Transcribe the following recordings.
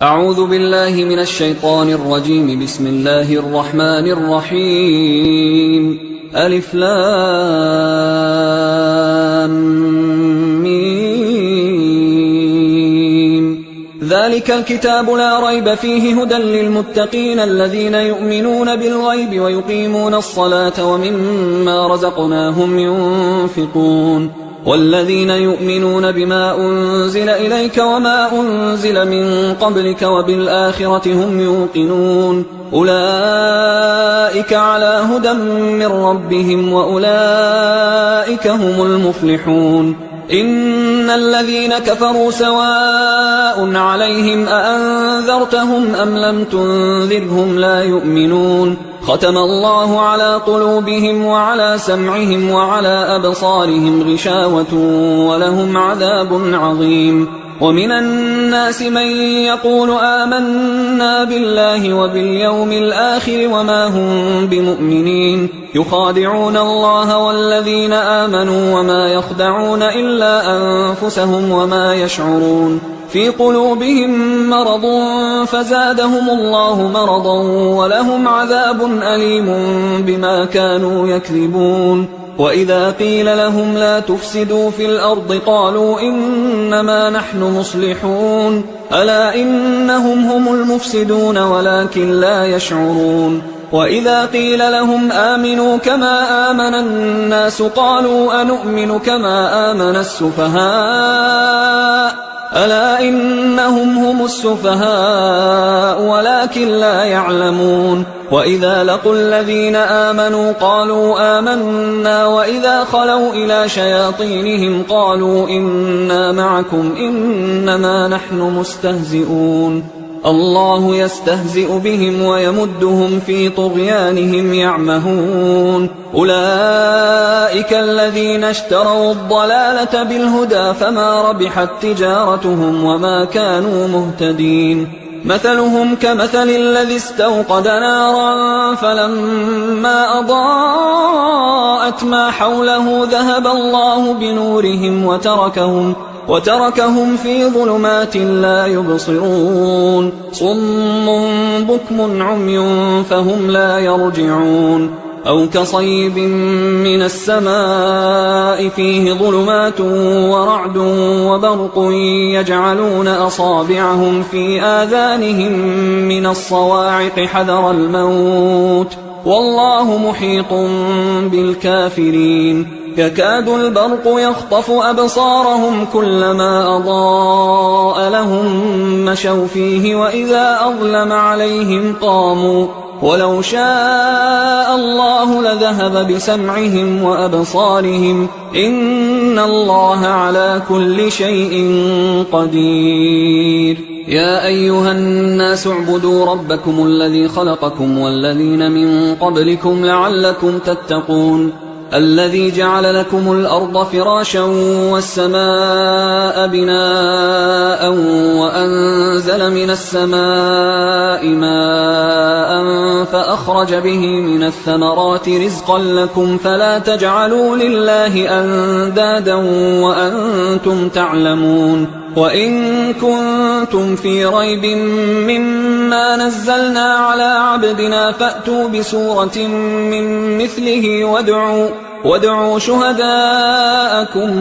أعوذ بالله من الشيطان الرجيم. بسم الله الرحمن الرحيم. ألف لام ميم. ذلك الكتاب لا ريب فيه هدى للمتقين الذين يؤمنون بالغيب ويقيمون الصلاة ومما رزقناهم ينفقون والذين يؤمنون بما أنزل إليك وما أنزل من قبلك وبالآخرة هم يوقنون أولئك على هدى من ربهم وأولئك هم المفلحون. إن الذين كفروا سواء عليهم أأنذرتهم أم لم تنذرهم لا يؤمنون. ختم الله على قلوبهم وعلى سمعهم وعلى أبصارهم غشاوة ولهم عذاب عظيم. ومن الناس من يقول آمنا بالله وباليوم الآخر وما هم بمؤمنين يخادعون الله والذين آمنوا وما يخدعون إلا أنفسهم وما يشعرون. في قلوبهم مرض فزادهم الله مرضا ولهم عذاب أليم بما كانوا يكذبون. وإذا قيل لهم لا تفسدوا في الأرض قالوا إنما نحن مصلحون ألا إنهم هم المفسدون ولكن لا يشعرون. وإذا قيل لهم آمنوا كما آمن الناس قالوا أنؤمن كما آمن السفهاء ألا إنهم هم السفهاء ولكن لا يعلمون. وإذا لقوا الذين آمنوا قالوا آمنا وإذا خلوا إلى شياطينهم قالوا إنا معكم إنما نحن مستهزئون. الله يستهزئ بهم ويمدهم في طغيانهم يعمهون. أولئك الذين اشتروا الضلالة بالهدى فما ربحت تجارتهم وما كانوا مهتدين. مثلهم كمثل الذي استوقد نارا فلما أضاءت ما حوله ذهب الله بنورهم وتركهم في ظلمات لا يبصرون. صم بكم عمي فهم لا يرجعون. أو كصيب من السماء فيه ظلمات ورعد وبرق يجعلون أصابعهم في آذانهم من الصواعق حذر الموت والله محيط بالكافرين. يكاد البرق يخطف أبصارهم كلما أضاء لهم مشوا فيه وإذا أظلم عليهم قاموا ولو شاء الله لذهب بسمعهم وأبصارهم إن الله على كل شيء قدير. يا أيها الناس اعبدوا ربكم الذي خلقكم والذين من قبلكم لعلكم تتقون الذي جعل لكم الأرض فراشا والسماء بناء وأنزل من السماء ماء فأخرج به من الثمرات رزقا لكم فلا تجعلوا لله أندادا وأنتم تعلمون. وإن كنتم في ريب مما نزلنا على عبدنا فأتوا بسورة من مثله وادعوا شهداءكم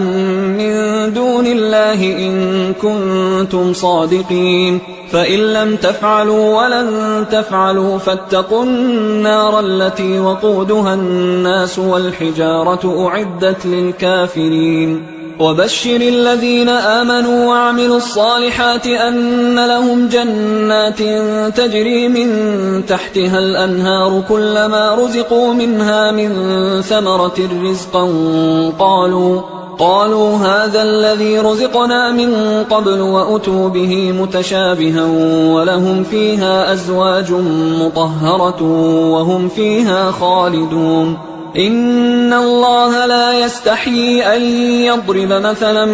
من دون الله إن كنتم صادقين. فإن لم تفعلوا ولن تفعلوا فاتقوا النار التي وقودها الناس والحجارة أعدت للكافرين. وبشر الذين آمنوا وعملوا الصالحات أن لهم جنات تجري من تحتها الأنهار كلما رزقوا منها من ثمرة رزقا قالوا هذا الذي رزقنا من قبل وأتوا به متشابها ولهم فيها أزواج مطهرة وهم فيها خالدون. إن الله لا يستحيي أن يضرب مثلا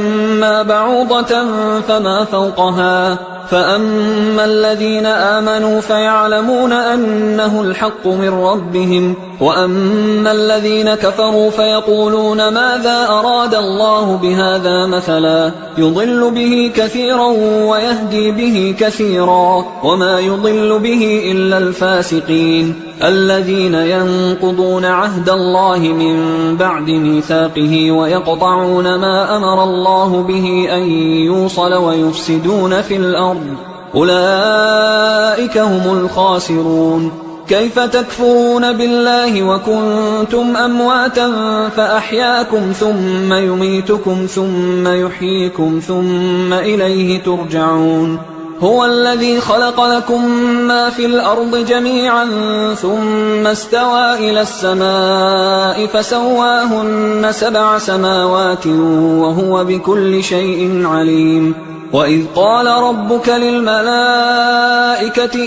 ما بعوضة فما فوقها فأما الذين آمنوا فيعلمون أنه الحق من ربهم وأما الذين كفروا فيقولون ماذا أراد الله بهذا مثلا يضل به كثيرا ويهدي به كثيرا وما يضل به إلا الفاسقين الذين ينقضون عهد الله من بعد ميثاقه ويقطعون ما أمر الله به أن يوصل ويفسدون في الأرض أولئك هم الخاسرون. كيف تكفرون بالله وكنتم أمواتا فأحياكم ثم يميتكم ثم يحييكم ثم إليه ترجعون. هو الذي خلق لكم ما في الأرض جميعا ثم استوى إلى السماء فسواهن 7 سماوات وهو بكل شيء عليم. وإذ قال ربك للملائكة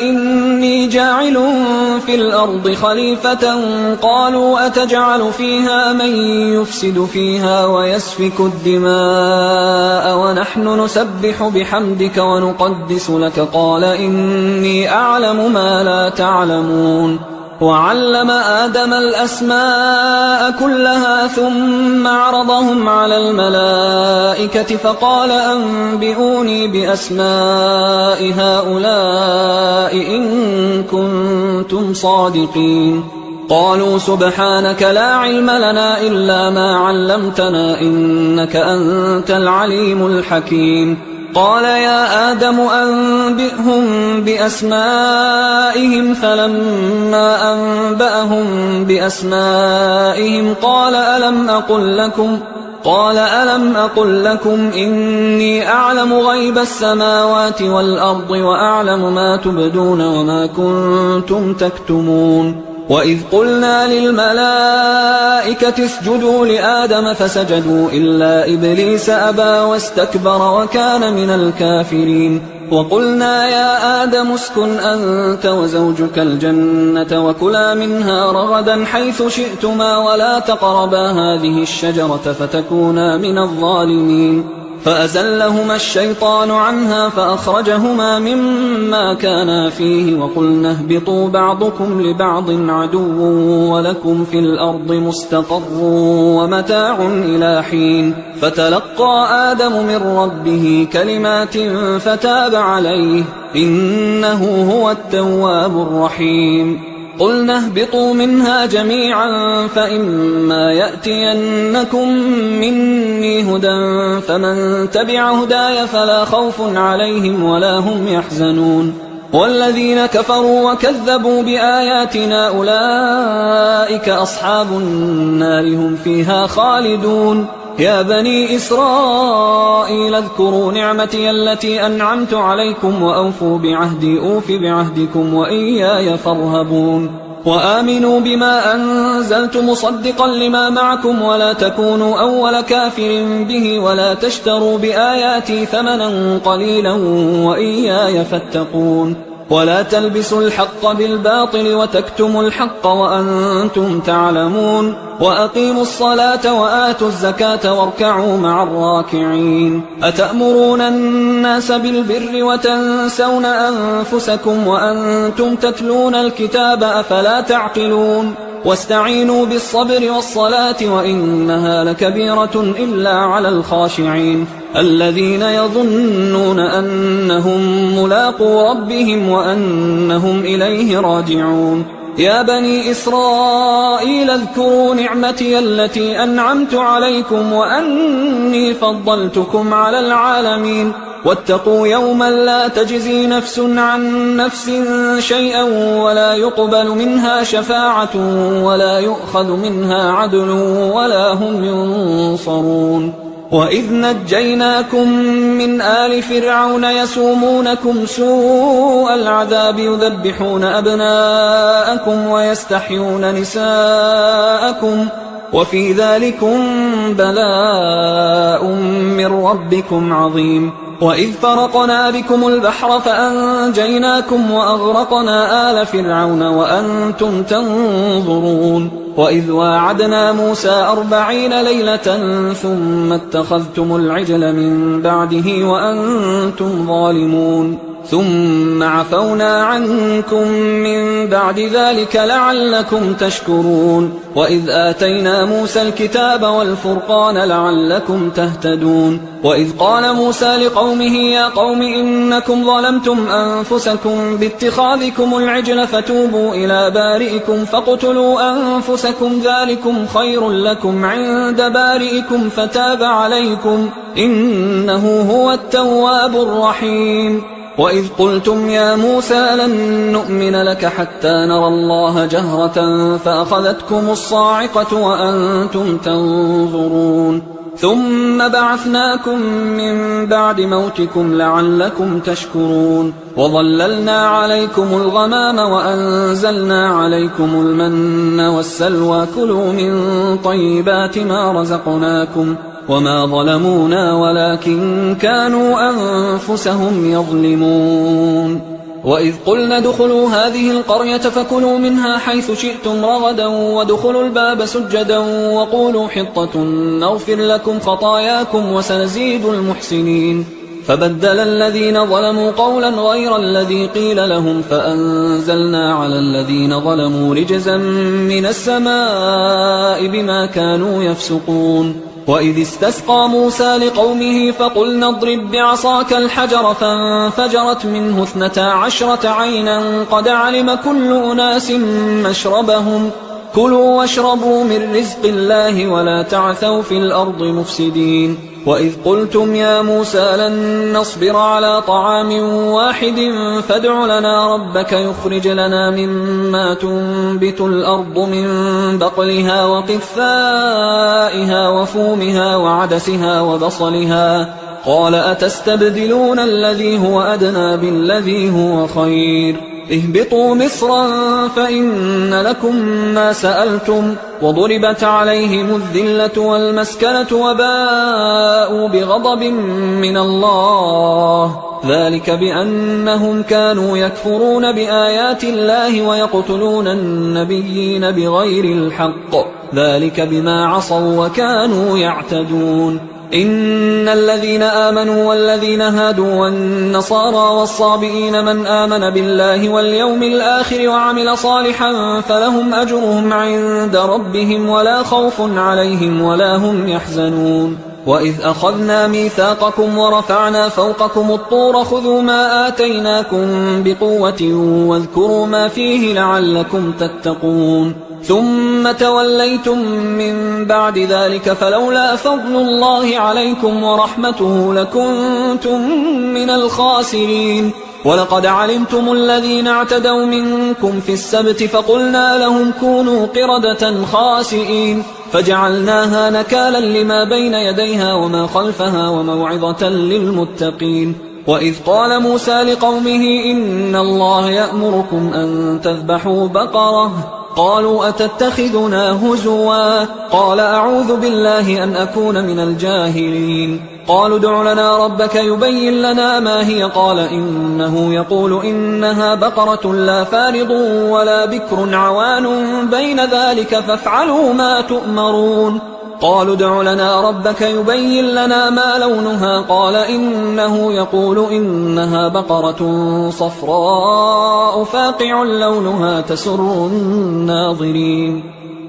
إني جاعل في الأرض خليفة قالوا أتجعل فيها من يفسد فيها ويسفك الدماء ونحن نسبح بحمدك ونقدس لك قال إني أعلم ما لا تعلمون. وعلم آدم الأسماء كلها ثم عرضهم على الملائكة فقال أنبئوني بأسماء هؤلاء إن كنتم صادقين. قالوا سبحانك لا علم لنا إلا ما علمتنا إنك أنت العليم الحكيم. قال يا آدم أنبئهم بأسمائهم فلما أنبأهم بأسمائهم قال ألم أقل لكم إني أعلم غيب السماوات والأرض وأعلم ما تبدون وما كنتم تكتمون. وإذ قلنا للملائكة اسجدوا لآدم فسجدوا إلا إبليس أبى واستكبر وكان من الكافرين. وقلنا يا آدم اسكن أنت وزوجك الجنة وكلا منها رغدا حيث شئتما ولا تقربا هذه الشجرة فتكونا من الظالمين. فأزلهما الشيطان عنها فأخرجهما مما كانا فيه وقلنا اهبطوا بعضكم لبعض عدو ولكم في الأرض مستقر ومتاع إلى حين. فتلقى آدم من ربه كلمات فتاب عليه إنه هو التواب الرحيم. قلنا اهبطوا منها جميعا فإما يأتينكم مني هدى فمن تبع هداي فلا خوف عليهم ولا هم يحزنون. والذين كفروا وكذبوا بآياتنا أولئك أصحاب النار هم فيها خالدون. يا بني إسرائيل اذكروا نعمتي التي أنعمت عليكم وأوفوا بعهدي أوف بعهدكم وإياي فارهبون. وآمنوا بما أنزلت مصدقا لما معكم ولا تكونوا أول كافر به ولا تشتروا بآياتي ثمنا قليلا وإياي فاتقون. ولا تلبسوا الحق بالباطل وتكتموا الحق وأنتم تعلمون. وأقيموا الصلاة وآتوا الزكاة واركعوا مع الراكعين. أتأمرون الناس بالبر وتنسون أنفسكم وأنتم تتلون الكتاب أفلا تعقلون. واستعينوا بالصبر والصلاة وإنها لكبيرة إلا على الخاشعين الذين يظنون أنهم ملاقو ربهم وأنهم إليه راجعون. يا بني إسرائيل اذكروا نعمتي التي أنعمت عليكم وأني فضلتكم على العالمين. واتقوا يوما لا تجزي نفس عن نفس شيئا ولا يقبل منها شفاعة ولا يؤخذ منها عدل ولا هم ينصرون. وإذ نجيناكم من آل فرعون يسومونكم سوء العذاب يذبحون أبناءكم ويستحيون نساءكم وفي ذلكم بلاء من ربكم عظيم. وإذ فرقنا بكم البحر فأنجيناكم وأغرقنا آل فرعون وأنتم تنظرون. وإذ واعدنا موسى 40 ليلة ثم اتخذتم العجل من بعده وأنتم ظالمون. ثم عفونا عنكم من بعد ذلك لعلكم تشكرون وإذ آتينا موسى الكتاب والفرقان لعلكم تهتدون وإذ قال موسى لقومه يا قوم إنكم ظلمتم أنفسكم باتخاذكم العجل فتوبوا إلى بارئكم فاقتلوا أنفسكم ذلكم خير لكم عند بارئكم فتاب عليكم إنه هو التواب الرحيم وإذ قلتم يا موسى لن نؤمن لك حتى نرى الله جهرة فأخذتكم الصاعقة وأنتم تنظرون ثم بعثناكم من بعد موتكم لعلكم تشكرون وظللنا عليكم الغمام وأنزلنا عليكم المن والسلوى كلوا من طيبات ما رزقناكم وما ظلمونا ولكن كانوا أنفسهم يظلمون وإذ قلنا ادخلوا هذه القرية فكلوا منها حيث شئتم رغدا وادخلوا الباب سجدا وقولوا حطة نغفر لكم خطاياكم وسنزيد المحسنين فبدل الذين ظلموا قولا غير الذي قيل لهم فأنزلنا على الذين ظلموا رجزا من السماء بما كانوا يفسقون وإذ استسقى موسى لقومه فقلنا اضرب بعصاك الحجر فانفجرت منه 12 عينا قد علم كل أناس مشربهم كلوا واشربوا من رزق الله ولا تعثوا في الأرض مفسدين وإذ قلتم يا موسى لن نصبر على طعام واحد فادع لنا ربك يخرج لنا مما تنبت الأرض من بقلها وقثائها وفومها وعدسها وبصلها قال أتستبدلون الذي هو أدنى بالذي هو خير اهبطوا مصرا فإن لكم ما سألتم وضربت عليهم الذلة والمسكنة وباءوا بغضب من الله ذلك بأنهم كانوا يكفرون بآيات الله ويقتلون النبيين بغير الحق ذلك بما عصوا وكانوا يعتدون إن الذين آمنوا والذين هادوا والنصارى والصابئين من آمن بالله واليوم الآخر وعمل صالحا فلهم أجرهم عند ربهم ولا خوف عليهم ولا هم يحزنون وإذ أخذنا ميثاقكم ورفعنا فوقكم الطور خذوا ما آتيناكم بقوة واذكروا ما فيه لعلكم تتقون ثم توليتم من بعد ذلك فلولا فضل الله عليكم ورحمته لكنتم من الخاسرين ولقد علمتم الذين اعتدوا منكم في السبت فقلنا لهم كونوا قردة خاسئين فجعلناها نكالا لما بين يديها وما خلفها وموعظة للمتقين وإذ قال موسى لقومه إن الله يأمركم أن تذبحوا بقرة قالوا أتتخذنا هزوا قال أعوذ بالله أن أكون من الجاهلين قالوا ادع لنا ربك يبين لنا ما هي قال إنه يقول إنها بقرة لا فارض ولا بكر عوان بين ذلك فافعلوا ما تؤمرون قالوا ادع لنا ربك يبين لنا ما لونها قال إنه يقول إنها بقرة صفراء فاقع لونها تسر الناظرين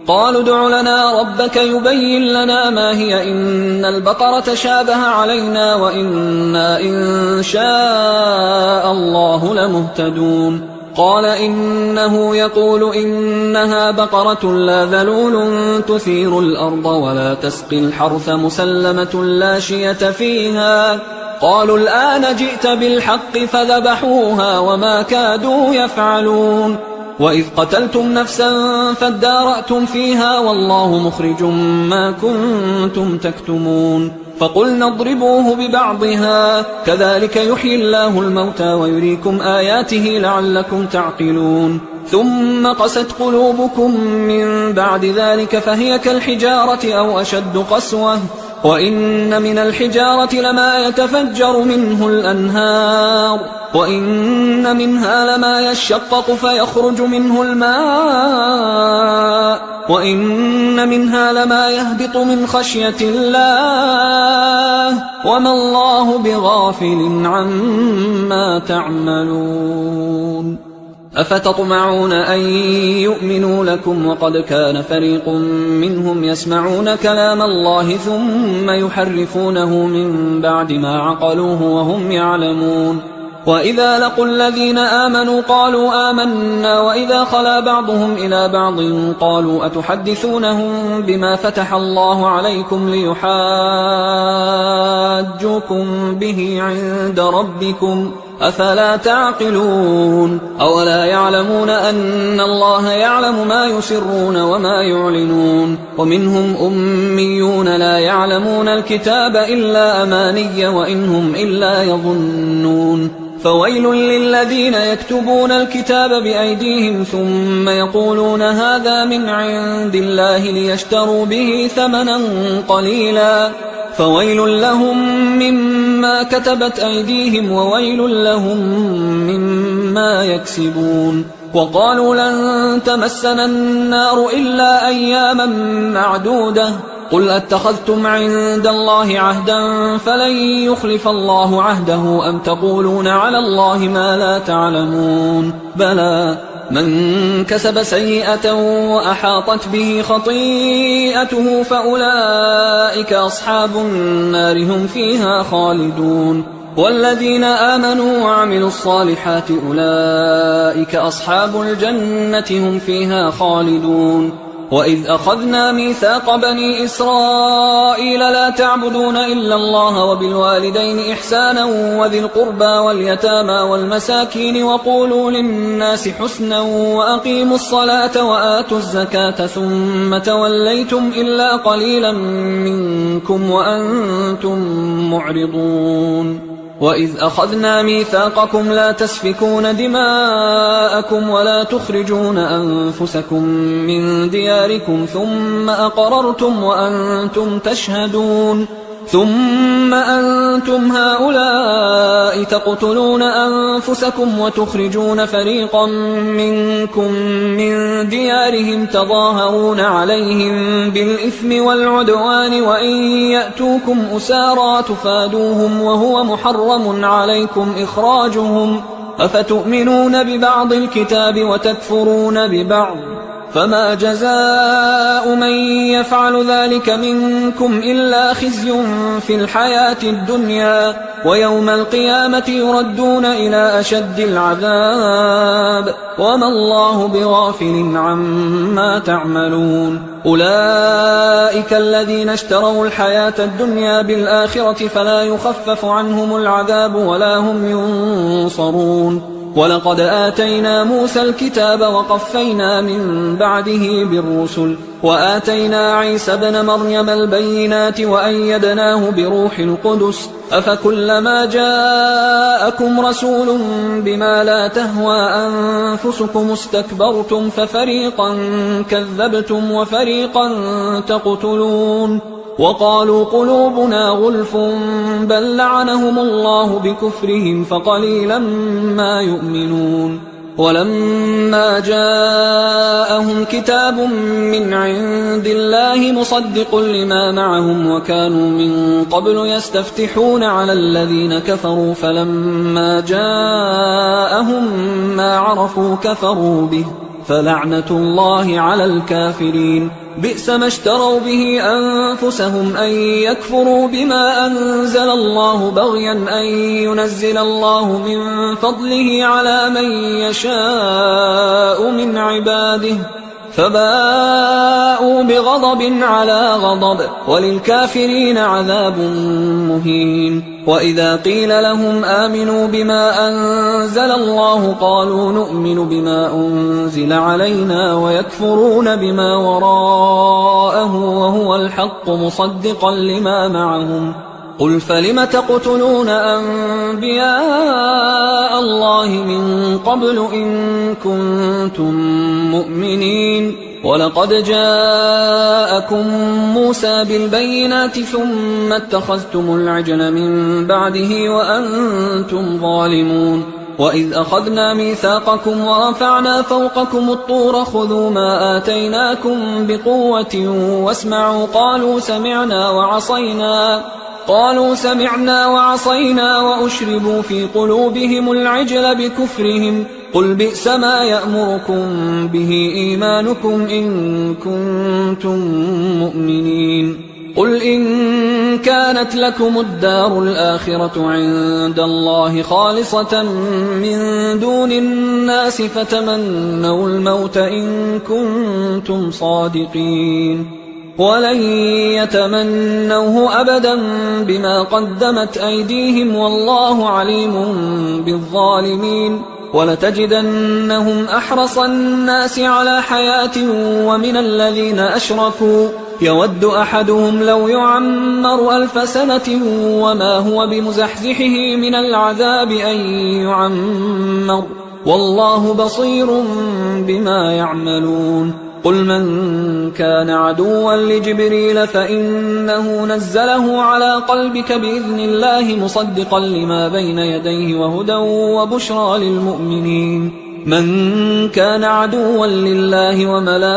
قالوا ادع لنا ربك يبين لنا ما هي إن البقرة شابه علينا وإنا إن شاء الله لمهتدون قال إنه يقول إنها بقرة لا ذلول تثير الأرض ولا تسقي الحرث مسلمة لا شية فيها قالوا الآن جئت بالحق فذبحوها وما كادوا يفعلون وإذ قتلتم نفسا فادارأتم فيها والله مخرج ما كنتم تكتمون فقلنا اضربوه ببعضها كذلك يحيي الله الموتى ويريكم آياته لعلكم تعقلون ثم قست قلوبكم من بعد ذلك فهي كالحجارة أو أشد قسوة وإن من الحجارة لما يتفجر منه الأنهار وإن منها لما يشقق فيخرج منه الماء وإن منها لما يهبط من خشية الله وما الله بغافل عما تعملون. أفتطمعون أن يؤمنوا لكم وقد كان فريق منهم يسمعون كلام الله ثم يحرفونه من بعد ما عقلوه وهم يعلمون. وإذا لقوا الذين آمنوا قالوا آمنا وإذا خلا بعضهم إلى بعض قالوا أتحدثونهم بما فتح الله عليكم ليحاجوكم به عند ربكم أفلا تعقلون. أولا يعلمون أن الله يعلم ما يسرون وما يعلنون. ومنهم أميون لا يعلمون الكتاب إلا أماني وإنهم إلا يظنون. فويل للذين يكتبون الكتاب بأيديهم ثم يقولون هذا من عند الله ليشتروا به ثمنا قليلا فويل لهم مما كتبت أيديهم وويل لهم مما يكسبون. وقالوا لن تمسنا النار إلا أياما معدودة قل أتخذتم عند الله عهدا فلن يخلف الله عهده أم تقولون على الله ما لا تعلمون. بلى من كسب سيئة وأحاطت به خطيئته فأولئك أصحاب النار هم فيها خالدون. والذين آمنوا وعملوا الصالحات أولئك أصحاب الجنة هم فيها خالدون. وإذ أخذنا ميثاق بني إسرائيل لا تعبدون إلا الله وبالوالدين إحسانا وذي القربى واليتامى والمساكين وقولوا للناس حسنا وأقيموا الصلاة وآتوا الزكاة ثم توليتم إلا قليلا منكم وأنتم معرضون. وإذ أخذنا ميثاقكم لا تسفكون دماءكم ولا تخرجون أنفسكم من دياركم ثم أقررتم وأنتم تشهدون. ثم أنتم هؤلاء تقتلون أنفسكم وتخرجون فريقا منكم من ديارهم تظاهرون عليهم بالإثم والعدوان وإن يأتوكم أسارى تفادوهم وهو محرم عليكم إخراجهم أفتؤمنون ببعض الكتاب وتكفرون ببعض فما جزاء من يفعل ذلك منكم إلا خزي في الحياة الدنيا ويوم القيامة يردون إلى أشد العذاب وما الله بغافل عما تعملون. أولئك الذين اشتروا الحياة الدنيا بالآخرة فلا يخفف عنهم العذاب ولا هم ينصرون. ولقد آتينا موسى الكتاب وقفينا من بعده بالرسل وآتينا عيسى ابن مريم البينات وأيدناه بروح القدس أفكلما جاءكم رسول بما لا تهوى أنفسكم استكبرتم ففريقا كذبتم وفريقا تقتلون. وقالوا قلوبنا غلف بل لعنهم الله بكفرهم فقليلا ما يؤمنون. ولما جاءهم كتاب من عند الله مصدق لما معهم وكانوا من قبل يستفتحون على الذين كفروا فلما جاءهم ما عرفوا كفروا به فلعنة الله على الكافرين. بئس ما اشتروا به أنفسهم أن يكفروا بما أنزل الله بغيا أن ينزل الله من فضله على من يشاء من عباده فباءوا بغضب على غضب وللكافرين عذاب مهين. وإذا قيل لهم آمنوا بما أنزل الله قالوا نؤمن بما أنزل علينا ويكفرون بما وراءه وهو الحق مصدقا لما معهم. قل فلم تقتلون أنبياء الله من قبل إن كنتم مؤمنين ولقد جاءكم موسى بالبينات ثم اتخذتم العجل من بعده وأنتم ظالمون وإذ أخذنا ميثاقكم ورفعنا فوقكم الطور خذوا ما آتيناكم بقوة واسمعوا قالوا سمعنا وعصينا وأشربوا في قلوبهم العجل بكفرهم قل بئس ما يأمركم به إيمانكم إن كنتم مؤمنين قل إن كانت لكم الدار الآخرة عند الله خالصة من دون الناس فتمنوا الموت إن كنتم صادقين ولن يتمنوه أبدا بما قدمت أيديهم والله عليم بالظالمين ولتجدنهم أحرص الناس على حياة ومن الذين أشركوا يود أحدهم لو يعمر 1000 سنة وما هو بمزحزحه من العذاب أن يعمر والله بصير بما يعملون قل من كان عدوا لجبريل فإنه نزله على قلبك بإذن الله مصدقا لما بين يديه وهدى وبشرى للمؤمنين من كان عدوا لله وملائكته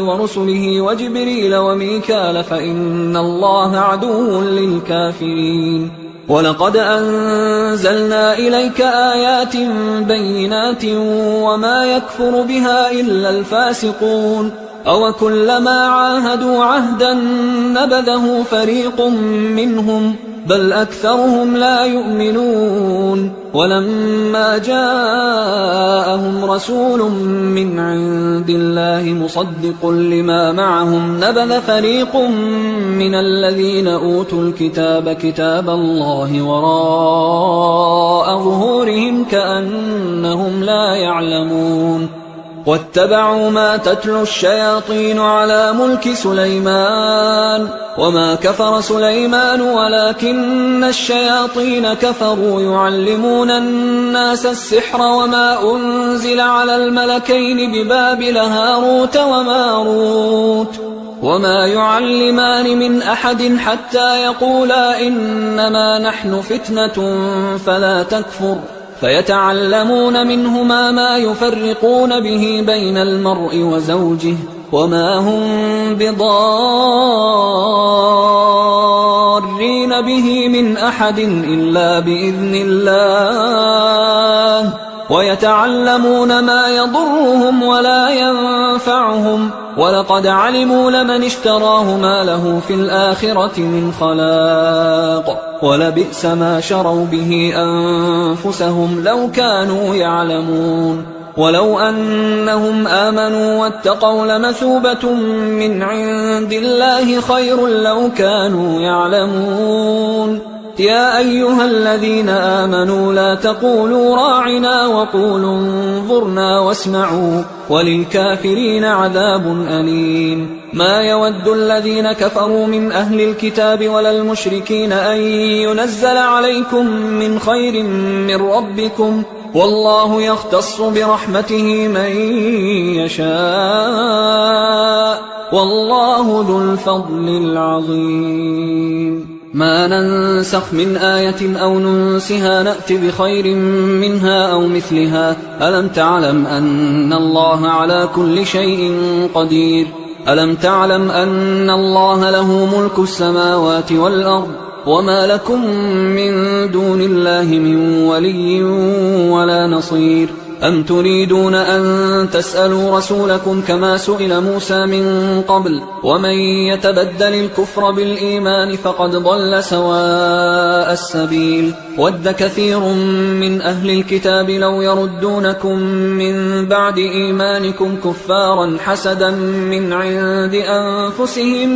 ورسله وجبريل وميكال فإن الله عدو للكافرين ولقد أنزلنا إليك آيات بينات وما يكفر بها إلا الفاسقون أوكلما عاهدوا عهدا نبذه فريق منهم بل أكثرهم لا يؤمنون ولما جاءهم رسول من عند الله مصدق لما معهم نبذ فريق من الذين أوتوا الكتاب كتاب الله وراء ظهورهم كأنهم لا يعلمون واتبعوا ما تتلو الشياطين على ملك سليمان وما كفر سليمان ولكن الشياطين كفروا يعلمون الناس السحر وما أنزل على الملكين ببابل هاروت وماروت وما يعلمان من أحد حتى يقولا إنما نحن فتنة فلا تكفر فيتعلمون منهما ما يفرقون به بين المرء وزوجه وما هم بضارين به من أحد إلا بإذن الله ويتعلمون ما يضرهم ولا ينفعهم ولقد علموا لمن اشتراه ما له في الآخرة من خلاق ولبئس ما شروا به أنفسهم لو كانوا يعلمون ولو أنهم آمنوا واتقوا لمثوبة من عند الله خير لو كانوا يعلمون يا أيها الذين آمنوا لا تقولوا راعنا وقولوا انظرنا واسمعوا وللكافرين عذاب أليم ما يود الذين كفروا من أهل الكتاب ولا المشركين أن ينزل عليكم من خير من ربكم والله يختص برحمته من يشاء والله ذو الفضل العظيم ما ننسخ من آية أو ننسها نأت بخير منها أو مثلها ألم تعلم أن الله على كل شيء قدير ألم تعلم أن الله له ملك السماوات والأرض وما لكم من دون الله من ولي ولا نصير أم تريدون أن تسألوا رسولكم كما سئل موسى من قبل ومن يتبدل الكفر بالإيمان فقد ضل سواء السبيل ود كثير من أهل الكتاب لو يردونكم من بعد إيمانكم كفارا حسدا من عند أنفسهم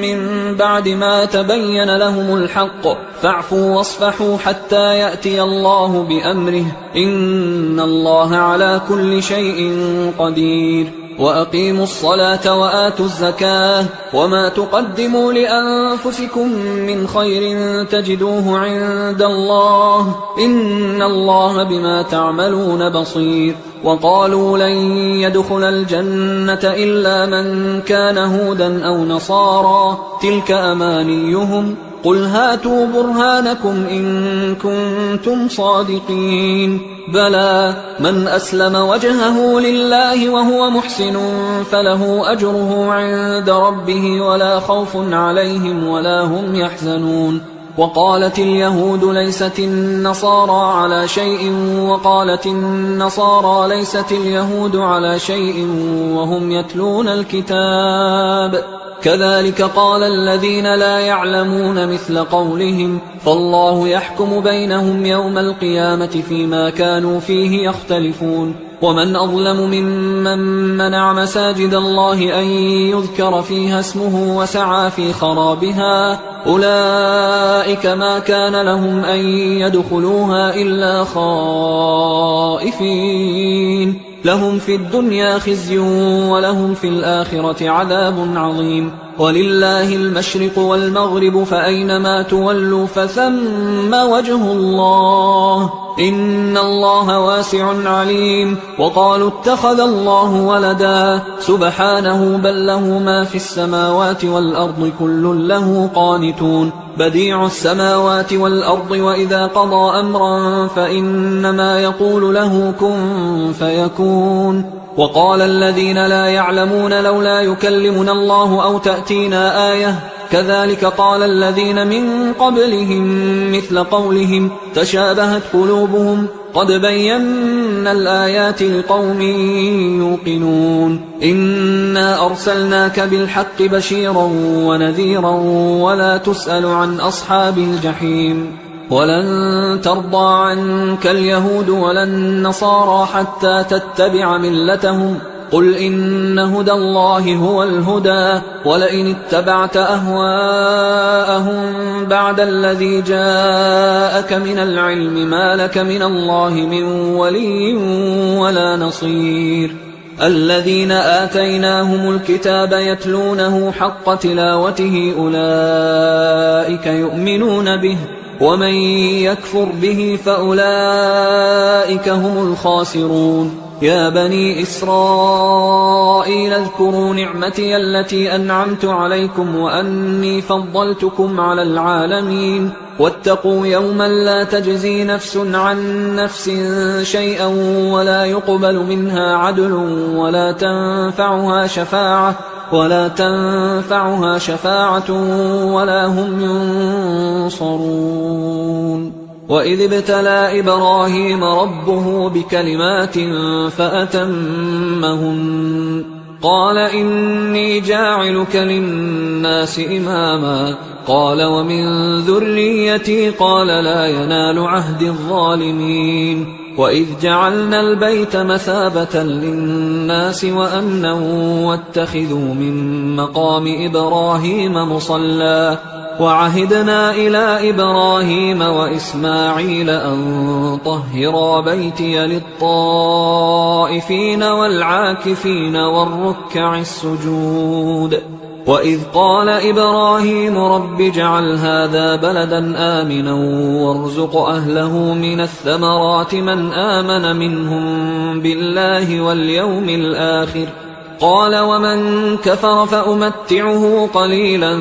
من بعد ما تبين لهم الحق فاعفوا واصفحوا حتى يأتي الله بأمره إن الله على كل شيء قدير وأقيموا الصلاة وآتوا الزكاة وما تقدموا لأنفسكم من خير تجدوه عند الله إن الله بما تعملون بصير وقالوا لن يدخل الجنة إلا من كان هودا أو نصارى تلك أمانيهم قل هاتوا برهانكم إن كنتم صادقين بلى من أسلم وجهه لله وهو محسن فله أجره عند ربه ولا خوف عليهم ولا هم يحزنون وقالت اليهود ليست النصارى على شيء وقالت النصارى ليست اليهود على شيء وهم يتلون الكتاب كذلك قال الذين لا يعلمون مثل قولهم فالله يحكم بينهم يوم القيامة فيما كانوا فيه يختلفون ومن أظلم ممن منع مساجد الله أن يذكر فيها اسمه وسعى في خرابها أولئك ما كان لهم أن يدخلوها إلا خائفين لهم في الدنيا خزي ولهم في الآخرة عذاب عظيم ولله المشرق والمغرب فأينما تولوا فثم وجه الله إن الله واسع عليم وقالوا اتخذ الله ولدا سبحانه بل له ما في السماوات والأرض كل له قانتون بديع السماوات والأرض وإذا قضى أمرا فإنما يقول له كن فيكون وقال الذين لا يعلمون لولا يكلمنا الله أو تأتينا آية كذلك قال الذين من قبلهم مثل قولهم تشابهت قلوبهم قد بينا الآيات لقوم يوقنون إنا أرسلناك بالحق بشيرا ونذيرا ولا تسأل عن أصحاب الجحيم ولن ترضى عنك اليهود ولا النصارى حتى تتبع ملتهم قل إن هدى الله هو الهدى ولئن اتبعت أهواءهم بعد الذي جاءك من العلم ما لك من الله من ولي ولا نصير الذين آتيناهم الكتاب يتلونه حق تلاوته أولئك يؤمنون به ومن يكفر به فأولئك هم الخاسرون يا بني إسرائيل اذكروا نعمتي التي أنعمت عليكم وأني فضلتكم على العالمين واتقوا يوما لا تجزي نفس عن نفس شيئا ولا يقبل منها عدل ولا تنفعها شفاعة ولا هم ينصرون وإذ ابتلى إبراهيم ربه بكلمات فأتمهن قال إني جاعلك للناس إماما قال ومن ذريتي قال لا ينال عهد الظالمين وإذ جعلنا البيت مثابة للناس وأمنا واتخذوا من مقام إبراهيم مصلى وعهدنا إلى إبراهيم وإسماعيل أن طهرا بيتي للطائفين والعاكفين والركع السجود وإذ قال إبراهيم رب اجعل هذا بلدا آمنا وارزق أهله من الثمرات من آمن منهم بالله واليوم الآخر قال ومن كفر فأمتعه قليلا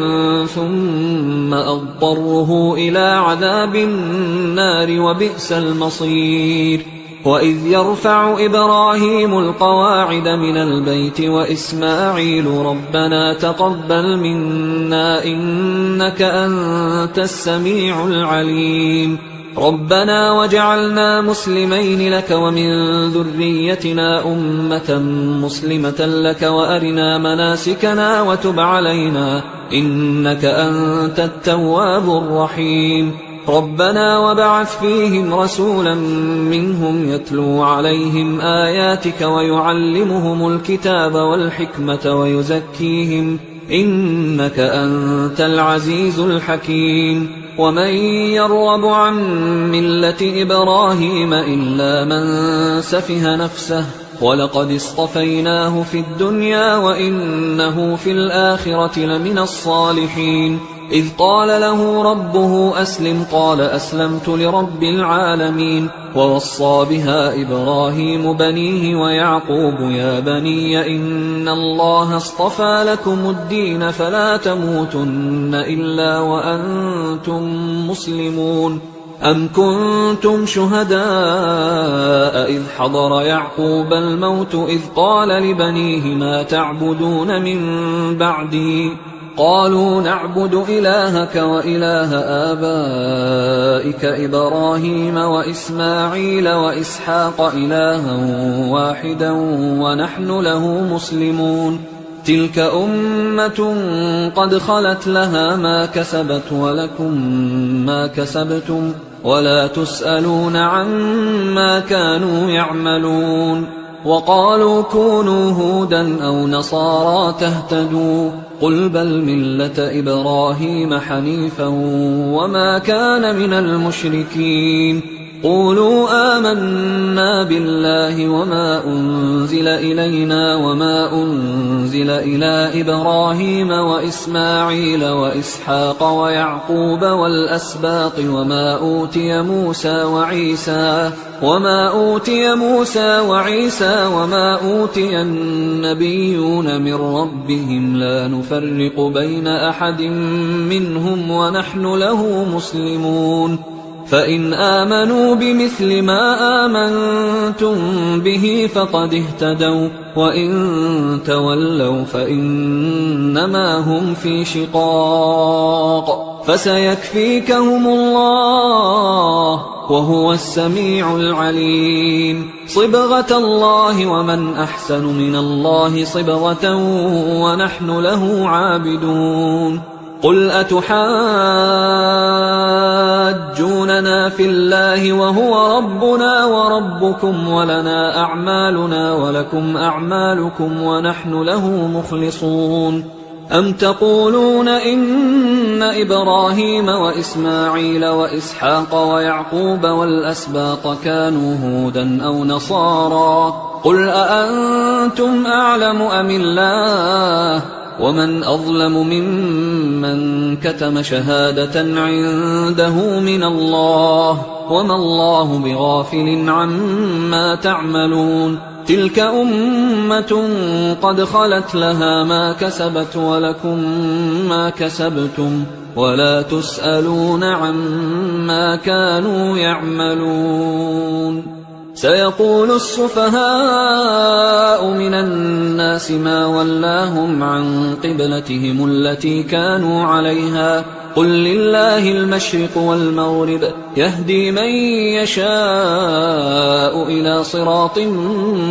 ثم أضطره إلى عذاب النار وبئس المصير وإذ يرفع إبراهيم القواعد من البيت وإسماعيل ربنا تقبل منا إنك أنت السميع العليم ربنا وجعلنا مسلمين لك ومن ذريتنا أمة مسلمة لك وأرنا مناسكنا وتب علينا إنك أنت التواب الرحيم ربنا وبعث فيهم رسولا منهم يتلو عليهم آياتك ويعلمهم الكتاب والحكمة ويزكيهم إنك أنت العزيز الحكيم ومن يرغب عن ملة إبراهيم إلا من سفه نفسه ولقد اصطفيناه في الدنيا وإنه في الآخرة لمن الصالحين إذ قال له ربه أسلم قال أسلمت لرب العالمين. ووصى بها إبراهيم بنيه ويعقوب يا بني إن الله اصطفى لكم الدين فلا تموتن إلا وأنتم مسلمون. أم كنتم شهداء إذ حضر يعقوب الموت إذ قال لبنيه ما تعبدون من بعدي قالوا نعبد إلهك وإله آبائك إبراهيم وإسماعيل وإسحاق إلها واحدا ونحن له مسلمون. تلك أمة قد خلت لها ما كسبت ولكم ما كسبتم ولا تسألون عما كانوا يعملون. وقالوا كونوا هودا أو نصارى تهتدوا قل بل ملة إبراهيم حنيفا وما كان من المشركين. قولوا آمنا بالله وما أنزل إلينا وما أنزل إلى إبراهيم وإسماعيل وإسحاق ويعقوب والأسباط وما أوتي موسى وعيسى وما أوتي النبيون من ربهم لا نفرق بين أحد منهم ونحن له مسلمون. فإن آمنوا بمثل ما آمنتم به فقد اهتدوا وإن تولوا فإنما هم في شقاق فسيكفيكهم الله وهو السميع العليم. صبغة الله ومن أحسن من الله صبغة ونحن له عابدون. قل أتحاجوننا في الله وهو ربنا وربكم ولنا أعمالنا ولكم أعمالكم ونحن له مخلصون. أم تقولون إن إبراهيم وإسماعيل وإسحاق ويعقوب والأسباط كانوا هودا أو نصارى قل أأنتم أعلم أم الله ومن أظلم ممن كتم شهادة عنده من الله وما الله بغافل عما تعملون. تلك أمة قد خلت لها ما كسبت ولكم ما كسبتم ولا تسألون عما كانوا يعملون. سيقول السفهاء من الناس ما ولاهم عن قبلتهم التي كانوا عليها قل لله المشرق والمغرب يهدي من يشاء إلى صراط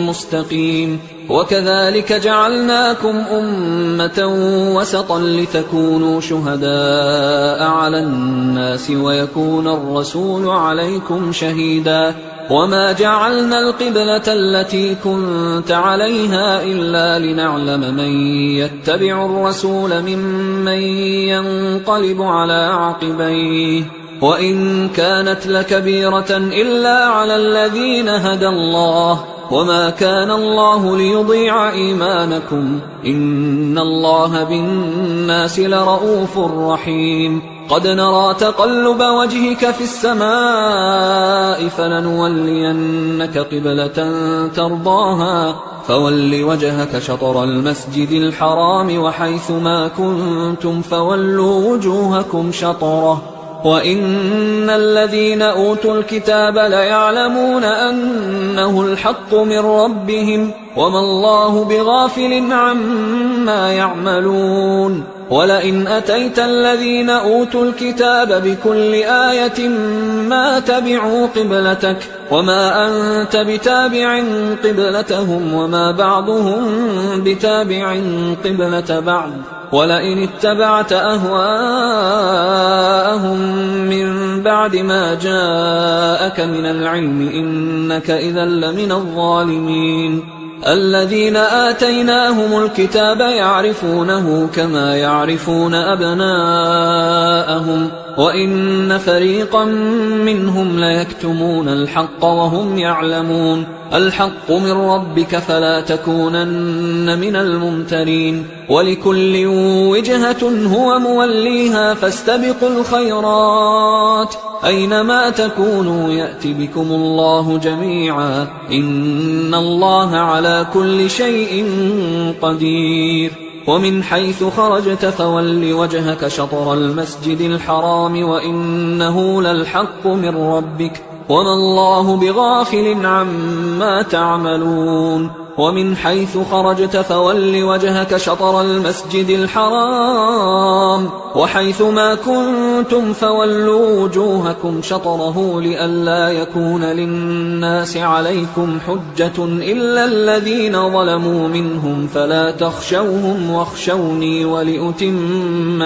مستقيم. وكذلك جعلناكم أمة وسطا لتكونوا شهداء على الناس ويكون الرسول عليكم شهيدا. وما جعلنا القبلة التي كنت عليها إلا لنعلم من يتبع الرسول ممن ينقلب على عقبيه وإن كانت لكبيرة إلا على الذين هدى الله وما كان الله ليضيع إيمانكم إن الله بالناس لرؤوف رحيم. قد نرى تقلب وجهك في السماء فلنولينك قبلة ترضاها فول وجهك شطر المسجد الحرام وحيث ما كنتم فولوا وجوهكم شطره وإن الذين أوتوا الكتاب ليعلمون أنه الحق من ربهم وما الله بغافل عما يعملون. ولئن أتيت الذين أوتوا الكتاب بكل آية ما تبعوا قبلتك وما أنت بتابع قبلتهم وما بعضهم بتابع قبلة بعض ولئن اتبعت أهواءهم من بعد ما جاءك من العلم إنك إذا لمن الظالمين. الذين آتيناهم الكتاب يعرفونه كما يعرفون أبناءهم وإن فريقا منهم ليكتمون الحق وهم يعلمون الحق من ربك فلا تكونن من الممترين ولكل وجهة هو موليها فاستبقوا الخيرات أينما تكونوا يأت بكم الله جميعا إن الله على كل شيء قدير ومن حيث خرجت فول وجهك شطر المسجد الحرام وإنه للحق من ربك وما الله بغافل عما تعملون ومن حيث خرجت فول وجهك شطر المسجد الحرام وحيث ما كنتم فولوا وجوهكم شطره لئلا يكون للناس عليكم حجة إلا الذين ظلموا منهم فلا تخشوهم واخشوني ولأتم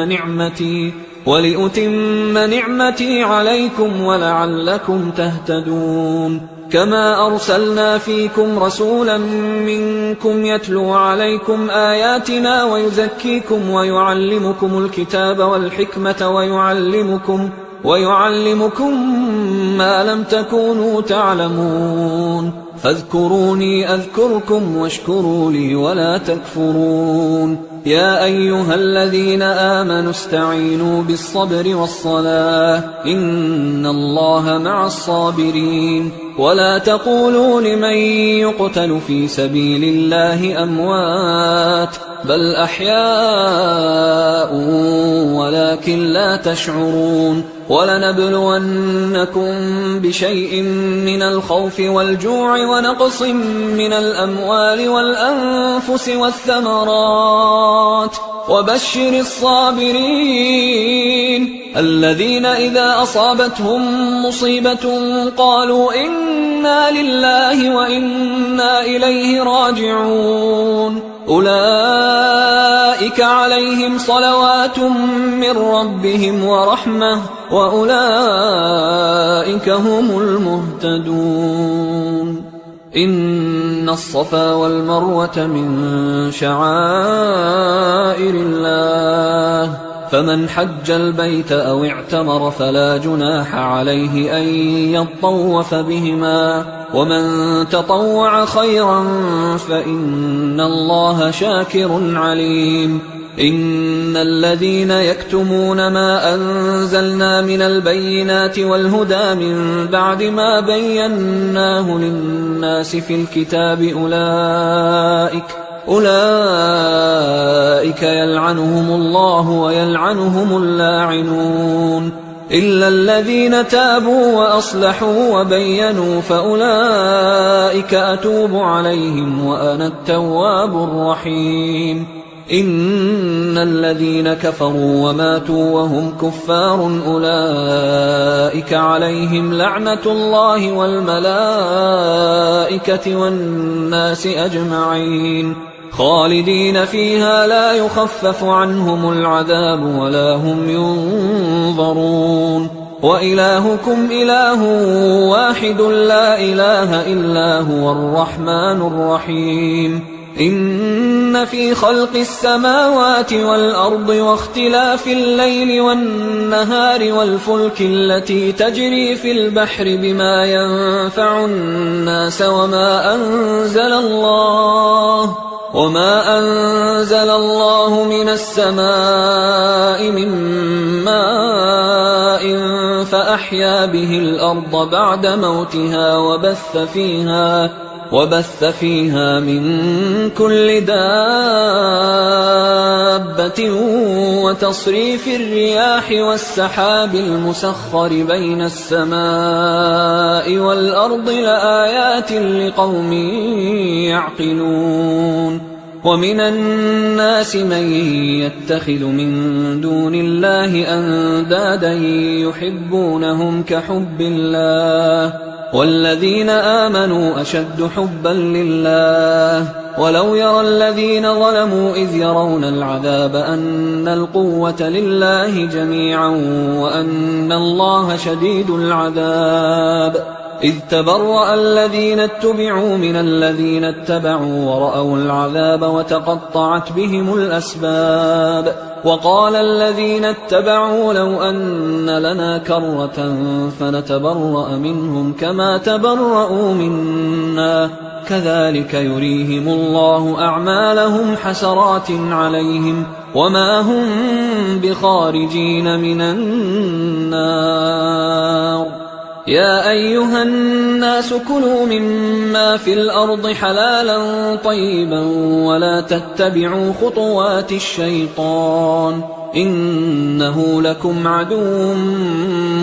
نعمتي عليكم ولعلكم تهتدون كما أرسلنا فيكم رسولا منكم يتلو عليكم آياتنا ويزكيكم ويعلمكم الكتاب والحكمة ويعلمكم ما لم تكونوا تعلمون فاذكروني أذكركم واشكروا لي ولا تكفرون يا أيها الذين آمنوا استعينوا بالصبر والصلاة إن الله مع الصابرين ولا تقولوا لمن يقتل في سبيل الله أموات بل أحياء ولكن لا تشعرون ولنبلونكم بشيء من الخوف والجوع ونقص من الأموال والأنفس والثمرات وبشر الصابرين الذين إذا أصابتهم مصيبة قالوا إنا لله وإنا إليه راجعون أولئك عليهم صلوات من ربهم ورحمة وأولئك هم المهتدون إن الصفا والمروة من شعائر الله فمن حج البيت أو اعتمر فلا جناح عليه أن يطوف بهما ومن تطوع خيرا فإن الله شاكر عليم إن الذين يكتمون ما أنزلنا من البينات والهدى من بعد ما بيناه للناس في الكتاب أولئك يلعنهم الله ويلعنهم اللاعنون إلا الذين تابوا وأصلحوا وبينوا فأولئك أتوب عليهم وأنا التواب الرحيم إن الذين كفروا وماتوا وهم كفار أولئك عليهم لعنة الله والملائكة والناس أجمعين خالدين فيها لا يخفف عنهم العذاب ولا هم ينظرون وإلهكم إله واحد لا إله إلا هو الرحمن الرحيم إن في خلق السماوات والأرض واختلاف الليل والنهار والفلك التي تجري في البحر بما ينفع الناس وما أنزل الله من السماء من ماء فأحيا به الأرض بعد موتها وبث فيها من كل دابة وتصريف الرياح والسحاب المسخر بين السماء والأرض لآيات لقوم يعقلون ومن الناس من يتخذ من دون الله أندادا يحبونهم كحب الله والذين آمنوا أشد حبا لله ولو يرى الذين ظلموا إذ يرون العذاب أن القوة لله جميعا وأن الله شديد العذاب إذ تبرأ الذين اتبعوا من الذين اتبعوا ورأوا العذاب وتقطعت بهم الأسباب وقال الذين اتبعوا لو أن لنا كرة فنتبرأ منهم كما تبرأوا منا كذلك يريهم الله أعمالهم حسرات عليهم وما هم بخارجين من النار يا أيها الناس كلوا مما في الأرض حلالا طيبا ولا تتبعوا خطوات الشيطان إنه لكم عدو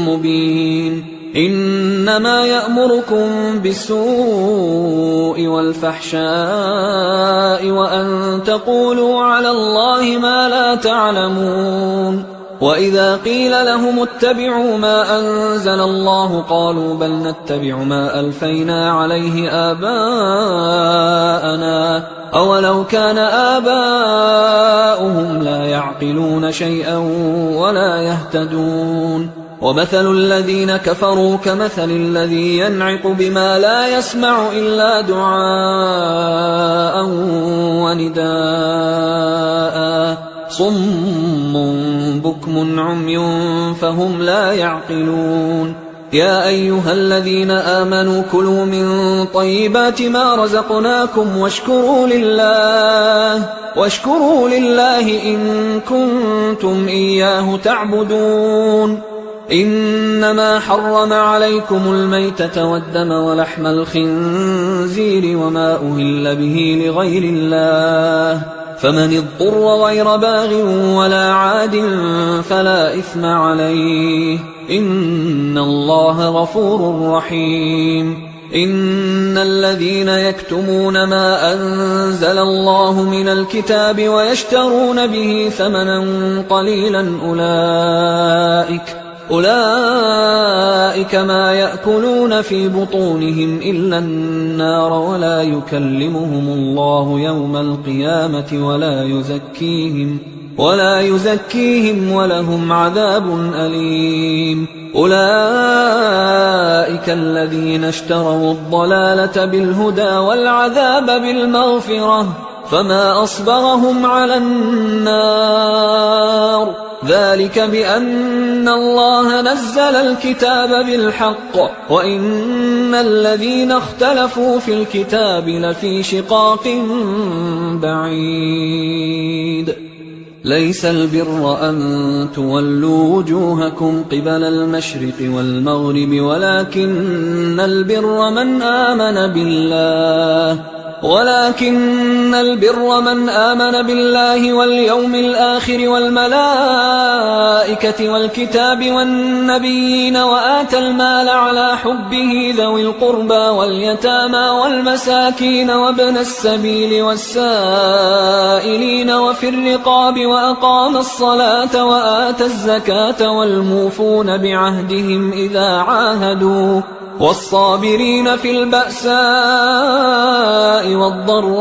مبين إنما يأمركم بالسوء والفحشاء وأن تقولوا على الله ما لا تعلمون وإذا قيل لهم اتبعوا ما أنزل الله قالوا بل نتبع ما ألفينا عليه آباءنا أولو كان آباؤهم لا يعقلون شيئا ولا يهتدون ومثل الذين كفروا كمثل الذي ينعق بما لا يسمع إلا دعاء ونداء صم بكم عمي فهم لا يعقلون يا أيها الذين آمنوا كلوا من طيبات ما رزقناكم واشكروا لله إن كنتم إياه تعبدون إنما حرم عليكم الميتة والدم ولحم الخنزير وما أهل به لغير الله فمن اضطر غير باغ ولا عاد فلا إثم عليه إن الله غفور رحيم إن الذين يكتمون ما أنزل الله من الكتاب ويشترون به ثمنا قليلا أولئك ما يأكلون في بطونهم إلا النار ولا يكلمهم الله يوم القيامة ولا يزكيهم ولهم عذاب أليم أولئك الذين اشتروا الضلالة بالهدى والعذاب بالمغفرة فما أصبرهم على النار ذلك بأن الله نزل الكتاب بالحق وإن الذين اختلفوا في الكتاب لفي شقاق بعيد ليس البر أن تولوا وجوهكم قبل المشرق والمغرب ولكن البر من آمن بالله واليوم الآخر والملائكة والكتاب والنبيين وآتى المال على حبه ذوي القربى واليتامى والمساكين وابن السبيل والسائلين وفي الرقاب وأقام الصلاة وآتى الزكاة والموفون بعهدهم إذا عاهدوا والصابرين في البأساء والضراء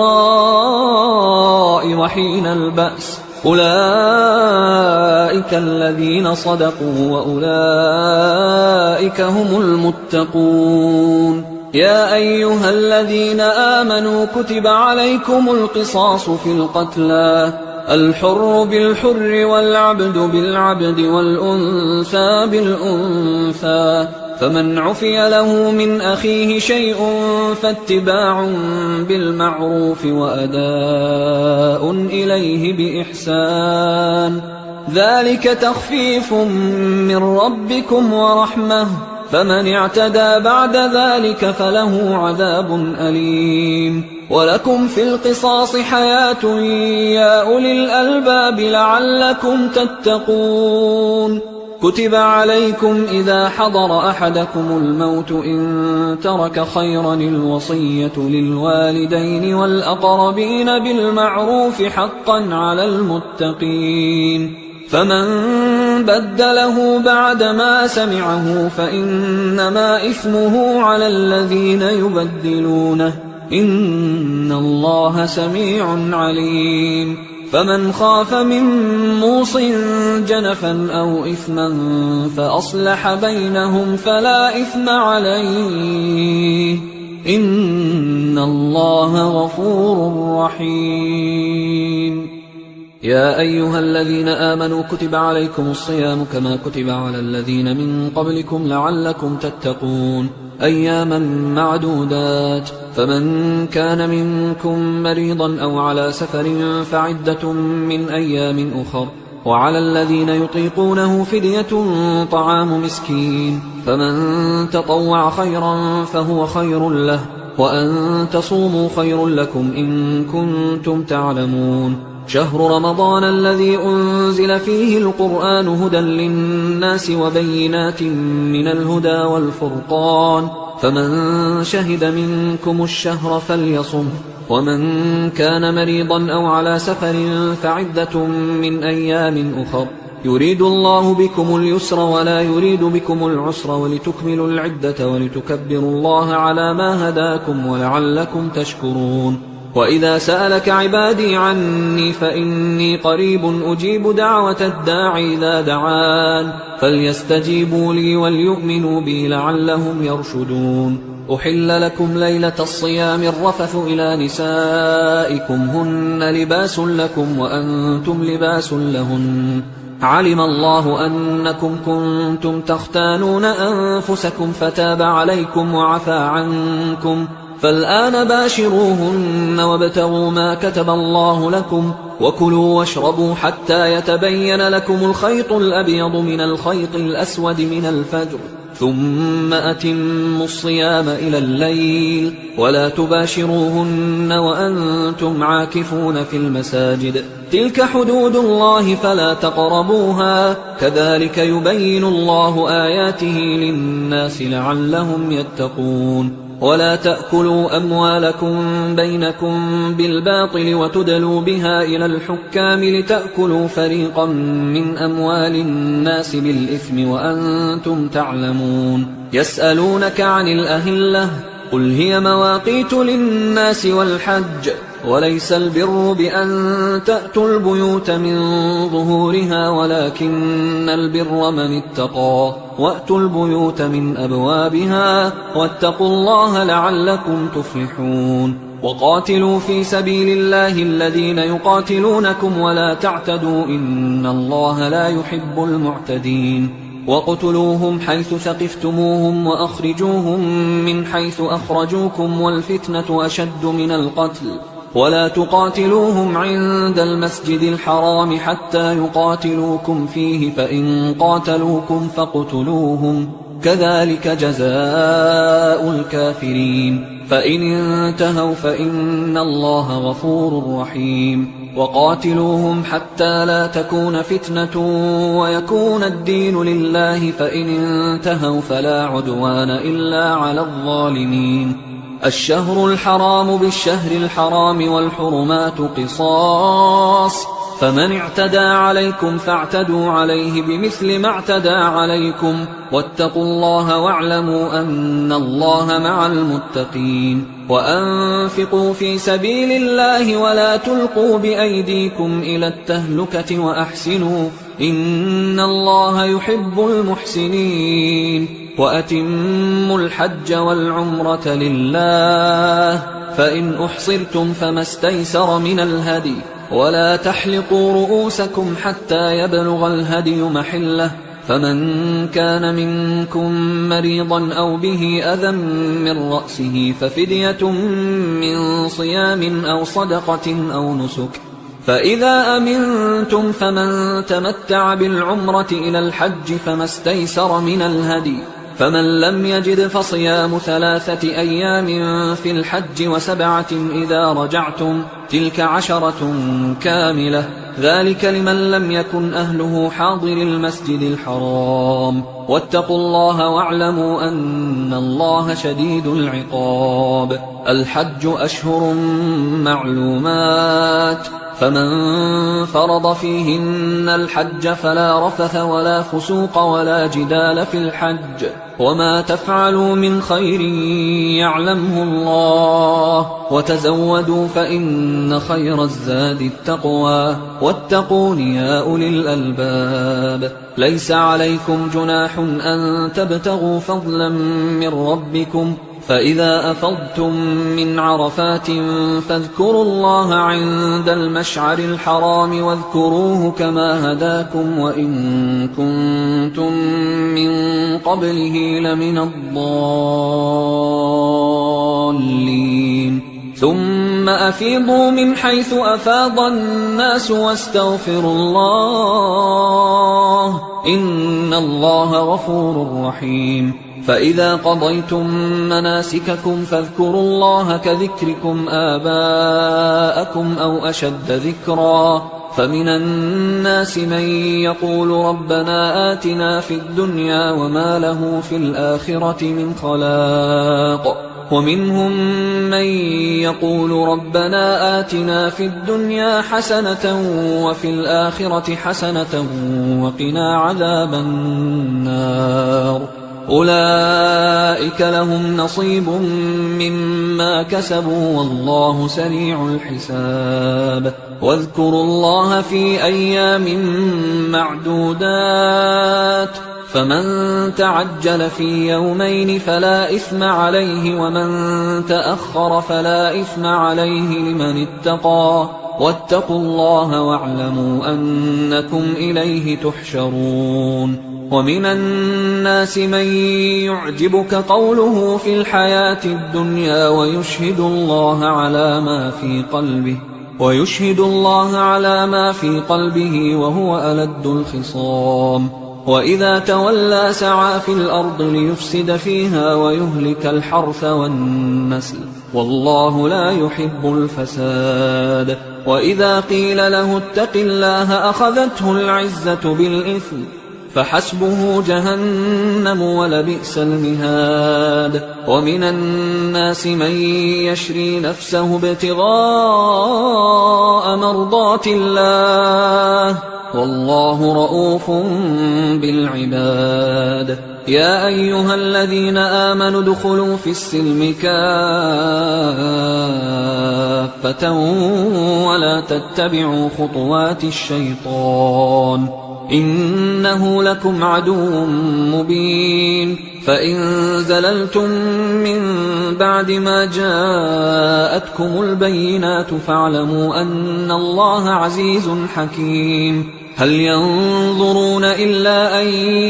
وحين البأس أولئك الذين صدقوا وأولئك هم المتقون يا أيها الذين آمنوا كتب عليكم القصاص في القتلى الحر بالحر والعبد بالعبد والأنثى بالأنثى فمن عفي له من أخيه شيء فاتباع بالمعروف وأداء إليه بإحسان ذلك تخفيف من ربكم ورحمة فمن اعتدى بعد ذلك فله عذاب أليم ولكم في القصاص حياة يا أولي الألباب لعلكم تتقون كتب عليكم إذا حضر أحدكم الموت إن ترك خيرا الوصية للوالدين والأقربين بالمعروف حقا على المتقين فمن بدله بعدما سمعه فإنما إثمه على الذين يبدلونه إن الله سميع عليم فمن خاف من موص جنفا أو إثما فأصلح بينهم فلا إثم عليه إن الله غفور رحيم. يا أيها الذين آمنوا كتب عليكم الصيام كما كتب على الذين من قبلكم لعلكم تتقون أياما معدودات، فمن كان منكم مريضا أو على سفر فعدة من أيام أخر، وعلى الذين يطيقونه فدية طعام مسكين، فمن تطوع خيرا فهو خير له، وأن تصوموا خير لكم إن كنتم تعلمون. شهر رمضان الذي أنزل فيه القرآن هدى للناس وبينات من الهدى والفرقان، فمن شهد منكم الشهر فليصم، ومن كان مريضا أو على سفر فعدة من أيام أخر، يريد الله بكم اليسر ولا يريد بكم العسر ولتكملوا العدة ولتكبروا الله على ما هداكم ولعلكم تشكرون. وإذا سألك عبادي عني فإني قريب أجيب دعوة الداعي إذا دعان، فليستجيبوا لي وليؤمنوا بي لعلهم يرشدون. أحل لكم ليلة الصيام الرفث إلى نسائكم هن لباس لكم وأنتم لباس لهن، علم الله أنكم كنتم تختانون أنفسكم فتاب عليكم وعفى عنكم، فالآن باشروهن وابتغوا ما كتب الله لكم، وكلوا واشربوا حتى يتبين لكم الخيط الأبيض من الخيط الأسود من الفجر، ثم أتموا الصيام إلى الليل، ولا تباشروهن وأنتم عاكفون في المساجد، تلك حدود الله فلا تقربوها، كذلك يبين الله آياته للناس لعلهم يتقون. ولا تأكلوا أموالكم بينكم بالباطل وتدلوا بها إلى الحكام لتأكلوا فريقا من أموال الناس بالإثم وأنتم تعلمون. يسألونك عن الأهلة قل هي مواقيت للناس والحج، وليس البر بأن تأتوا البيوت من ظهورها ولكن البر من اتقى، وأتوا البيوت من أبوابها واتقوا الله لعلكم تفلحون. وقاتلوا في سبيل الله الذين يقاتلونكم ولا تعتدوا إن الله لا يحب المعتدين. وقتلوهم حيث ثقفتموهم وأخرجوهم من حيث أخرجوكم والفتنة أشد من القتل، ولا تقاتلوهم عند المسجد الحرام حتى يقاتلوكم فيه، فإن قاتلوكم فاقتلوهم، كذلك جزاء الكافرين، فإن انتهوا فإن الله غفور رحيم. وقاتلوهم حتى لا تكون فتنة ويكون الدين لله، فإن انتهوا فلا عدوان إلا على الظالمين. الشهر الحرام بالشهر الحرام والحرمات قصاص، فمن اعتدى عليكم فاعتدوا عليه بمثل ما اعتدى عليكم، واتقوا الله واعلموا أن الله مع المتقين. وأنفقوا في سبيل الله ولا تلقوا بأيديكم إلى التهلكة وأحسنوا إن الله يحب المحسنين. وأتموا الحج والعمرة لله، فإن أحصرتم فما استيسر من الهدي، ولا تحلقوا رؤوسكم حتى يبلغ الهدي محله، فمن كان منكم مريضا أو به أذى من رأسه ففدية من صيام أو صدقة أو نسك، فإذا أمنتم فمن تمتع بالعمرة إلى الحج فما استيسر من الهدي، فمن لم يجد فصيام 3 أيام في الحج و7 إذا رجعتم، تلك 10 كاملة، ذلك لمن لم يكن أهله حاضر المسجد الحرام. واتقوا الله واعلموا أن الله شديد العقاب. الحج أشهر معلومات، فمن فرض فيهن الحج فلا رفث ولا فسوق ولا جدال في الحج، وما تفعلوا من خير يعلمه الله الله وتزودوا فإن خير الزاد التقوى واتقون يا أولي الألباب. ليس عليكم جناح أن تبتغوا فضلا من ربكم فإذا أفضتم من عرفات فاذكروا الله عند المشعر الحرام واذكروه كما هداكم وإن كنتم من قبله لمن الضالين. ثم أفيضوا من حيث أفاض الناس واستغفروا الله إن الله غفور رحيم. فإذا قضيتم مناسككم فاذكروا الله كذكركم آباءكم أو أشد ذكرا. فمن الناس من يقول ربنا آتنا في الدنيا وما له في الآخرة من خلاق ومنهم من يقول ربنا آتنا في الدنيا حسنة وفي الآخرة حسنة وقنا عذاب النار. أولئك لهم نصيب مما كسبوا والله سريع الحساب. واذكروا الله في أيام معدودات فمن تعجل في يومين فلا إثم عليه ومن تأخر فلا إثم عليه لمن اتقى واتقوا الله واعلموا أنكم إليه تحشرون. ومن الناس من يعجبك قوله في الحياة الدنيا ويشهد الله على ما في قلبه وهو ألد الخصام. وإذا تولى سعى في الأرض ليفسد فيها ويهلك الحرث والنسل والله لا يحب الفساد. وإذا قيل له اتق الله أخذته العزة بالإثم فحسبه جهنم ولبئس المهاد. ومن الناس من يشري نفسه ابتغاء مرضات الله والله رؤوف بالعباد. يا أيها الذين آمنوا ادخلوا في السلم كافة ولا تتبعوا خطوات الشيطان إنه لكم عدو مبين. فإن زللتم من بعد ما جاءتكم البينات فاعلموا أن الله عزيز حكيم. هل ينظرون إلا أن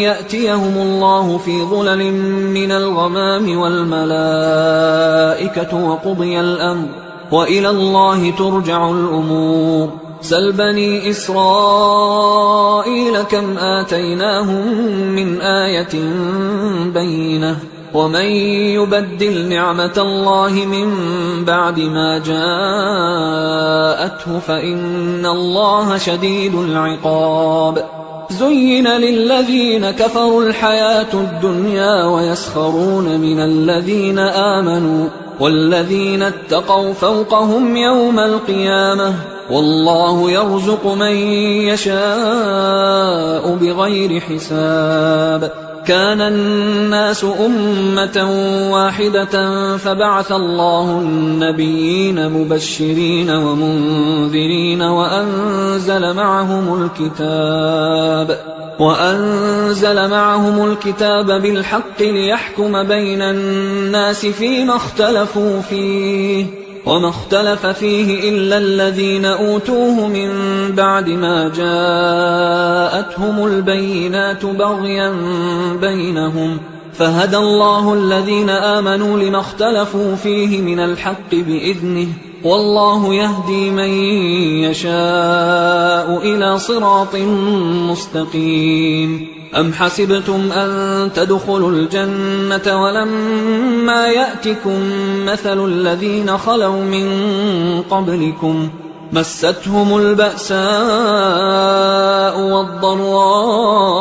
يأتيهم الله في ظلل من الغمام والملائكة وقضي الأمر وإلى الله ترجع الأمور. سل بني إسرائيل كم آتيناهم من آية بينة ومن يبدل نعمة الله من بعد ما جاءته فإن الله شديد العقاب. زين للذين كفروا الحياة الدنيا ويسخرون من الذين آمنوا والذين اتقوا فوقهم يوم القيامة والله يرزق من يشاء بغير حساب. كان الناس أمة واحدة فبعث الله النبيين مبشرين ومنذرين وأنزل معهم الكتاب بالحق ليحكم بين الناس فيما اختلفوا فيه وما اختلف فيه إلا الذين أوتوه من بعد ما جاءتهم البينات بغيا بينهم فهدى الله الذين آمنوا لما اختلفوا فيه من الحق بإذنه والله يهدي من يشاء إلى صراط مستقيم. أم حسبتم أن تدخلوا الجنة ولما يأتكم مثل الذين خلوا من قبلكم مستهم البأساء والضراء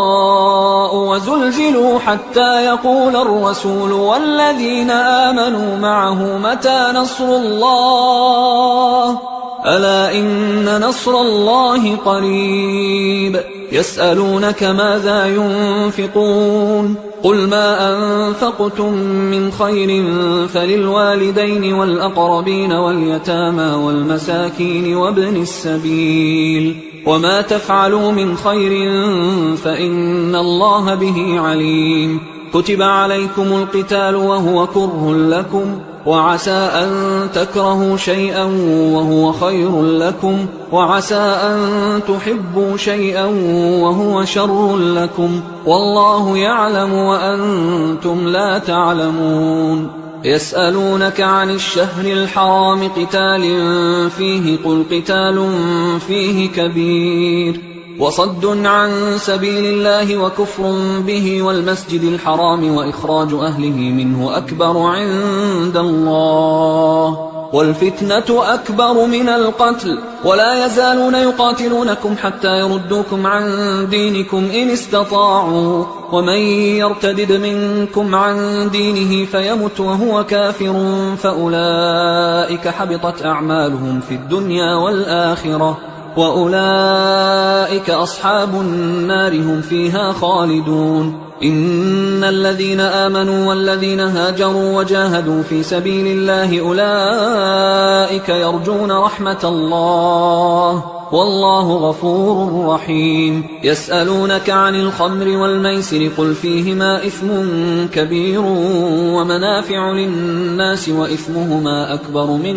وزلزلوا حتى يقول الرسول والذين آمنوا معه متى نصر الله ألا إن نصر الله قريب. يسألونك ماذا ينفقون قل ما أنفقتم من خير فللوالدين والأقربين واليتامى والمساكين وابن السبيل وما تفعلوا من خير فإن الله به عليم كتب عليكم القتال وهو كره لكم وعسى أن تكرهوا شيئا وهو خير لكم وعسى أن تحبوا شيئا وهو شر لكم والله يعلم وأنتم لا تعلمون يسألونك عن الشهر الحرام قتال فيه قل قتال فيه كبير وصد عن سبيل الله وكفر به والمسجد الحرام وإخراج أهله منه أكبر عند الله والفتنة أكبر من القتل ولا يزالون يقاتلونكم حتى يردوكم عن دينكم إن استطاعوا ومن يرتدد منكم عن دينه فيمت وهو كافر فأولئك حبطت أعمالهم في الدنيا والآخرة وأولئك أصحاب النار هم فيها خالدون إن الذين آمنوا والذين هاجروا وجاهدوا في سبيل الله أولئك يرجون رحمة الله والله غفور رحيم يسألونك عن الخمر والميسر قل فيهما إثم كبير ومنافع للناس وإثمهما أكبر من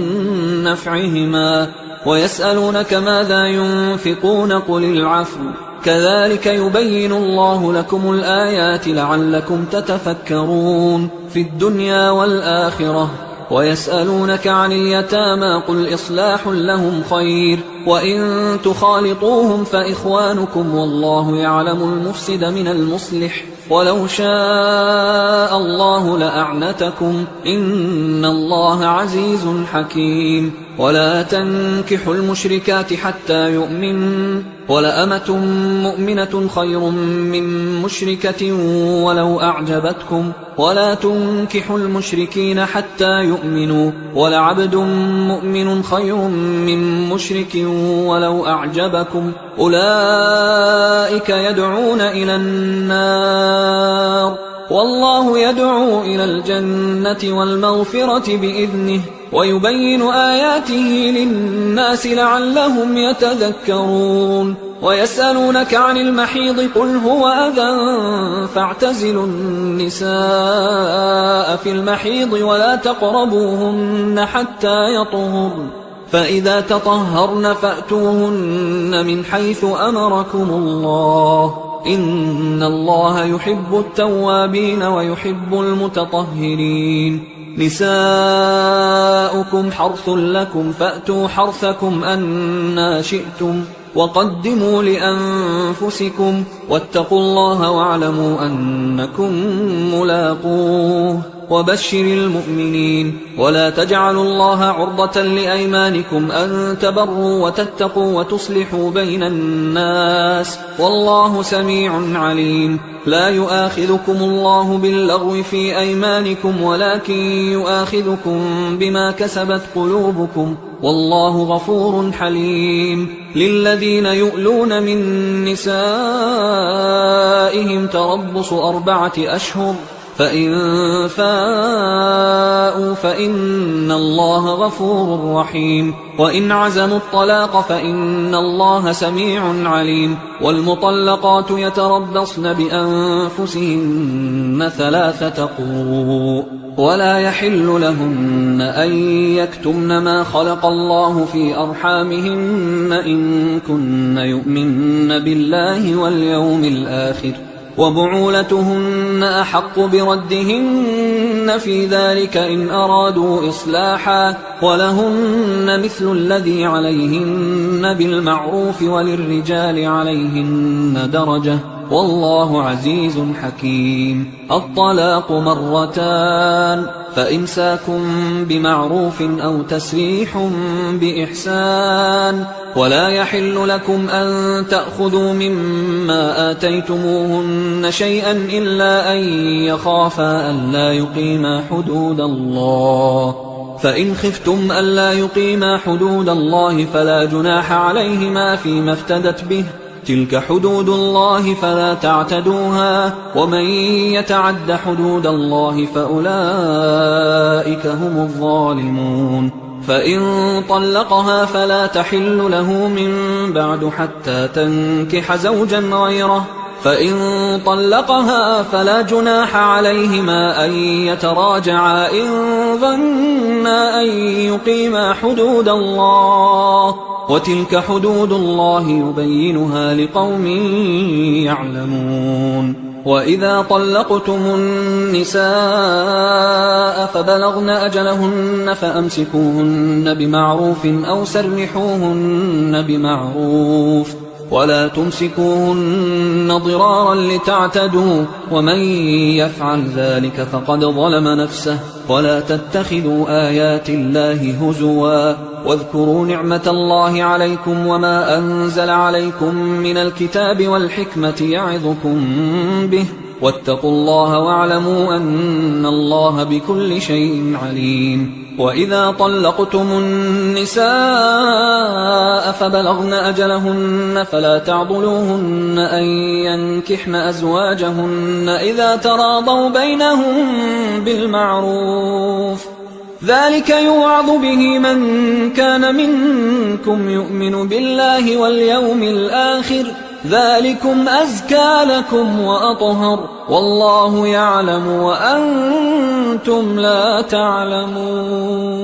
نفعهما ويسألونك ماذا ينفقون قل العفو كذلك يبين الله لكم الآيات لعلكم تتفكرون في الدنيا والآخرة ويسألونك عن اليتامى قل إصلاح لهم خير وإن تخالطوهم فإخوانكم والله يعلم المفسد من المصلح ولو شاء الله لأعنتكم إن الله عزيز حكيم ولا تنكحوا المشركات حتى يؤمنوا ولأمة مؤمنة خير من مشركة ولو أعجبتكم ولا تنكحوا المشركين حتى يؤمنوا ولعبد مؤمن خير من مشرك ولو أعجبكم أولئك يدعون إلى النار والله يدعو إلى الجنة والمغفرة بإذنه ويبين آياته للناس لعلهم يتذكرون ويسألونك عن المحيض قل هو أذى فاعتزلوا النساء في المحيض ولا تقربوهن حتى يطهرن فإذا تطهرن فأتوهن من حيث أمركم الله إن الله يحب التوابين ويحب المتطهرين نساؤكم حرث لكم فأتوا حرثكم أنى شئتم وقدموا لأنفسكم واتقوا الله واعلموا أنكم ملاقوه وبشر المؤمنين ولا تجعلوا الله عرضة لأيمانكم أن تبروا وتتقوا وتصلحوا بين الناس والله سميع عليم لا يؤاخذكم الله باللغو في أيمانكم ولكن يؤاخذكم بما كسبت قلوبكم والله غفور حليم للذين يؤلون من نسائهم تربص 4 أشهر فإن فاءوا فإن الله غفور رحيم وإن عزموا الطلاق فإن الله سميع عليم والمطلقات يتربصن بأنفسهن 3 قروء ولا يحل لهن أن يكتمن ما خلق الله في أرحامهن إن كن يؤمن بالله واليوم الآخر وبعولتهن أحق بردهن في ذلك إن أرادوا إصلاحا ولهن مثل الذي عليهن بالمعروف وللرجال عليهن درجة والله عزيز حكيم الطلاق 2 فإمساك بمعروف أو تسريح بإحسان ولا يحل لكم أن تأخذوا مما آتيتموهن شيئا إلا أن يخافا ألا يقيما حدود الله فإن خفتم ألا يقيما حدود الله فلا جناح عليهما فيما افتدت به تلك حدود الله فلا تعتدوها ومن يتعد حدود الله فأولئك هم الظالمون فإن طلقها فلا تحل له من بعد حتى تنكح زوجا غيره فإن طلقها فلا جناح عليهما أن يتراجعا إن ظنا أن يقيما حدود الله وتلك حدود الله يبينها لقوم يعلمون وإذا طلقتم النساء فبلغن أجلهن فأمسكوهن بمعروف أو سرحوهن بمعروف ولا تمسكوهن ضرارا لتعتدوا ومن يفعل ذلك فقد ظلم نفسه ولا تتخذوا آيات الله هزوا واذكروا نعمة الله عليكم وما أنزل عليكم من الكتاب والحكمة يعظكم به واتقوا الله واعلموا أن الله بكل شيء عليم وإذا طلقتم النساء فبلغن أجلهن فلا تعضلوهن أن ينكحن أزواجهن إذا تراضوا بينهم بالمعروف ذلك يوعظ به من كان منكم يؤمن بالله واليوم الآخر ذلكم أزكى لكم وأطهر والله يعلم وأنتم لا تعلمون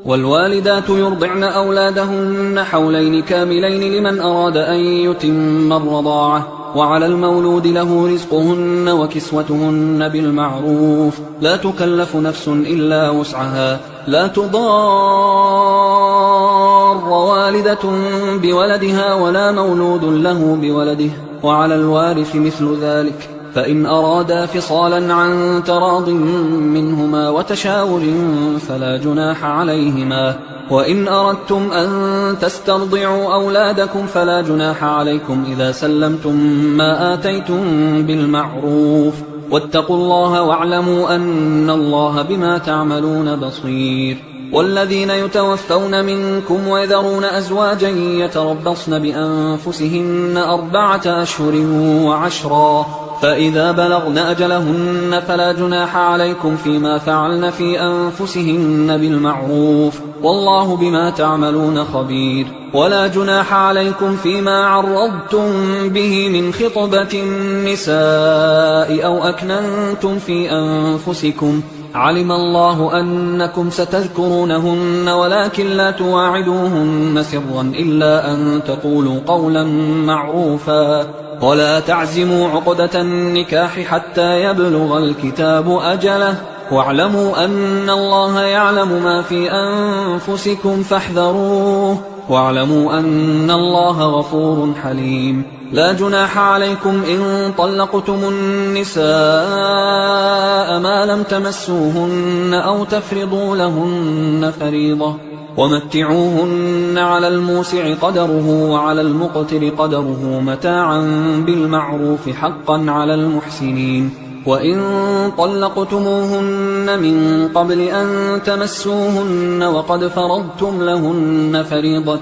والوالدات يرضعن أولادهن حولين كاملين لمن أراد أن يتم الرضاعة وعلى المولود له رزقهن وكسوتهن بالمعروف لا تكلف نفس إلا وسعها لا تضار والدة بولدها ولا مولود له بولده وعلى الوارث مثل ذلك فإن أرادا فصالا عن تراض منهما وتشاور فلا جناح عليهما وإن أردتم أن تسترضعوا أولادكم فلا جناح عليكم إذا سلمتم ما آتيتم بالمعروف واتقوا الله واعلموا أن الله بما تعملون بصير والذين يتوفون منكم ويذرون أزواجا يتربصن بأنفسهن 4 أشهر وعشرا فإذا بلغن أجلهن فلا جناح عليكم فيما فعلن في أنفسهن بالمعروف والله بما تعملون خبير ولا جناح عليكم فيما عرضتم به من خطبة النساء أو أكننتم في أنفسكم علم الله أنكم ستذكرونهن ولكن لا تواعدوهن سرا إلا أن تقولوا قولا معروفا ولا تعزموا عقدة النكاح حتى يبلغ الكتاب أجله واعلموا أن الله يعلم ما في أنفسكم فاحذروه واعلموا أن الله غفور حليم لا جناح عليكم إن طلقتم النساء ما لم تمسوهن أو تفرضوا لهن فريضة ومتعوهن على الموسع قدره وعلى المقتر قدره متاعا بالمعروف حقا على المحسنين وإن طلقتموهن من قبل أن تمسوهن وقد فرضتم لهن فريضة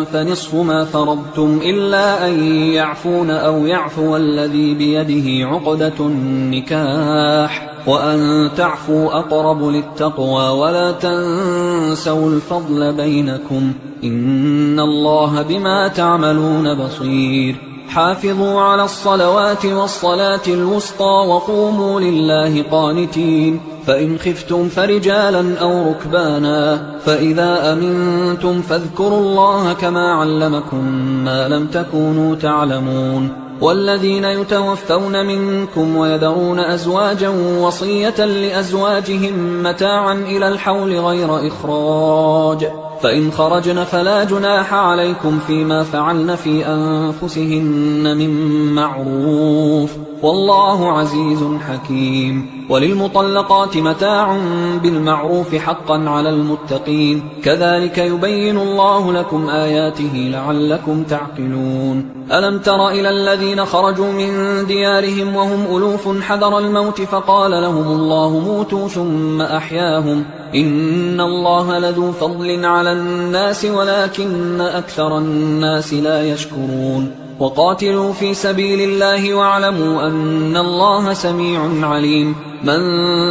فنصف ما فرضتم إلا أن يعفون أو يعفو الذي بيده عقدة النكاح وأن تعفوا أقرب للتقوى ولا تنسوا الفضل بينكم إن الله بما تعملون بصير حافظوا على الصلوات والصلاة الوسطى وقوموا لله قانتين فإن خفتم فرجالا أو ركبانا فإذا أمنتم فاذكروا الله كما علمكم ما لم تكونوا تعلمون والذين يتوفون منكم ويذرون أزواجا وصية لأزواجهم متاعا إلى الحول غير إخراج فإن خرجن فلا جناح عليكم فيما فعلن في أنفسهن من معروف والله عزيز حكيم وللمطلقات متاع بالمعروف حقا على المتقين كذلك يبين الله لكم آياته لعلكم تعقلون ألم تر إلى الذين خرجوا من ديارهم وهم ألوف حذر الموت فقال لهم الله موتوا ثم أحياهم إن الله لذو فضل على الناس ولكن أكثر الناس لا يشكرون وقاتلوا في سبيل الله واعلموا أن الله سميع عليم من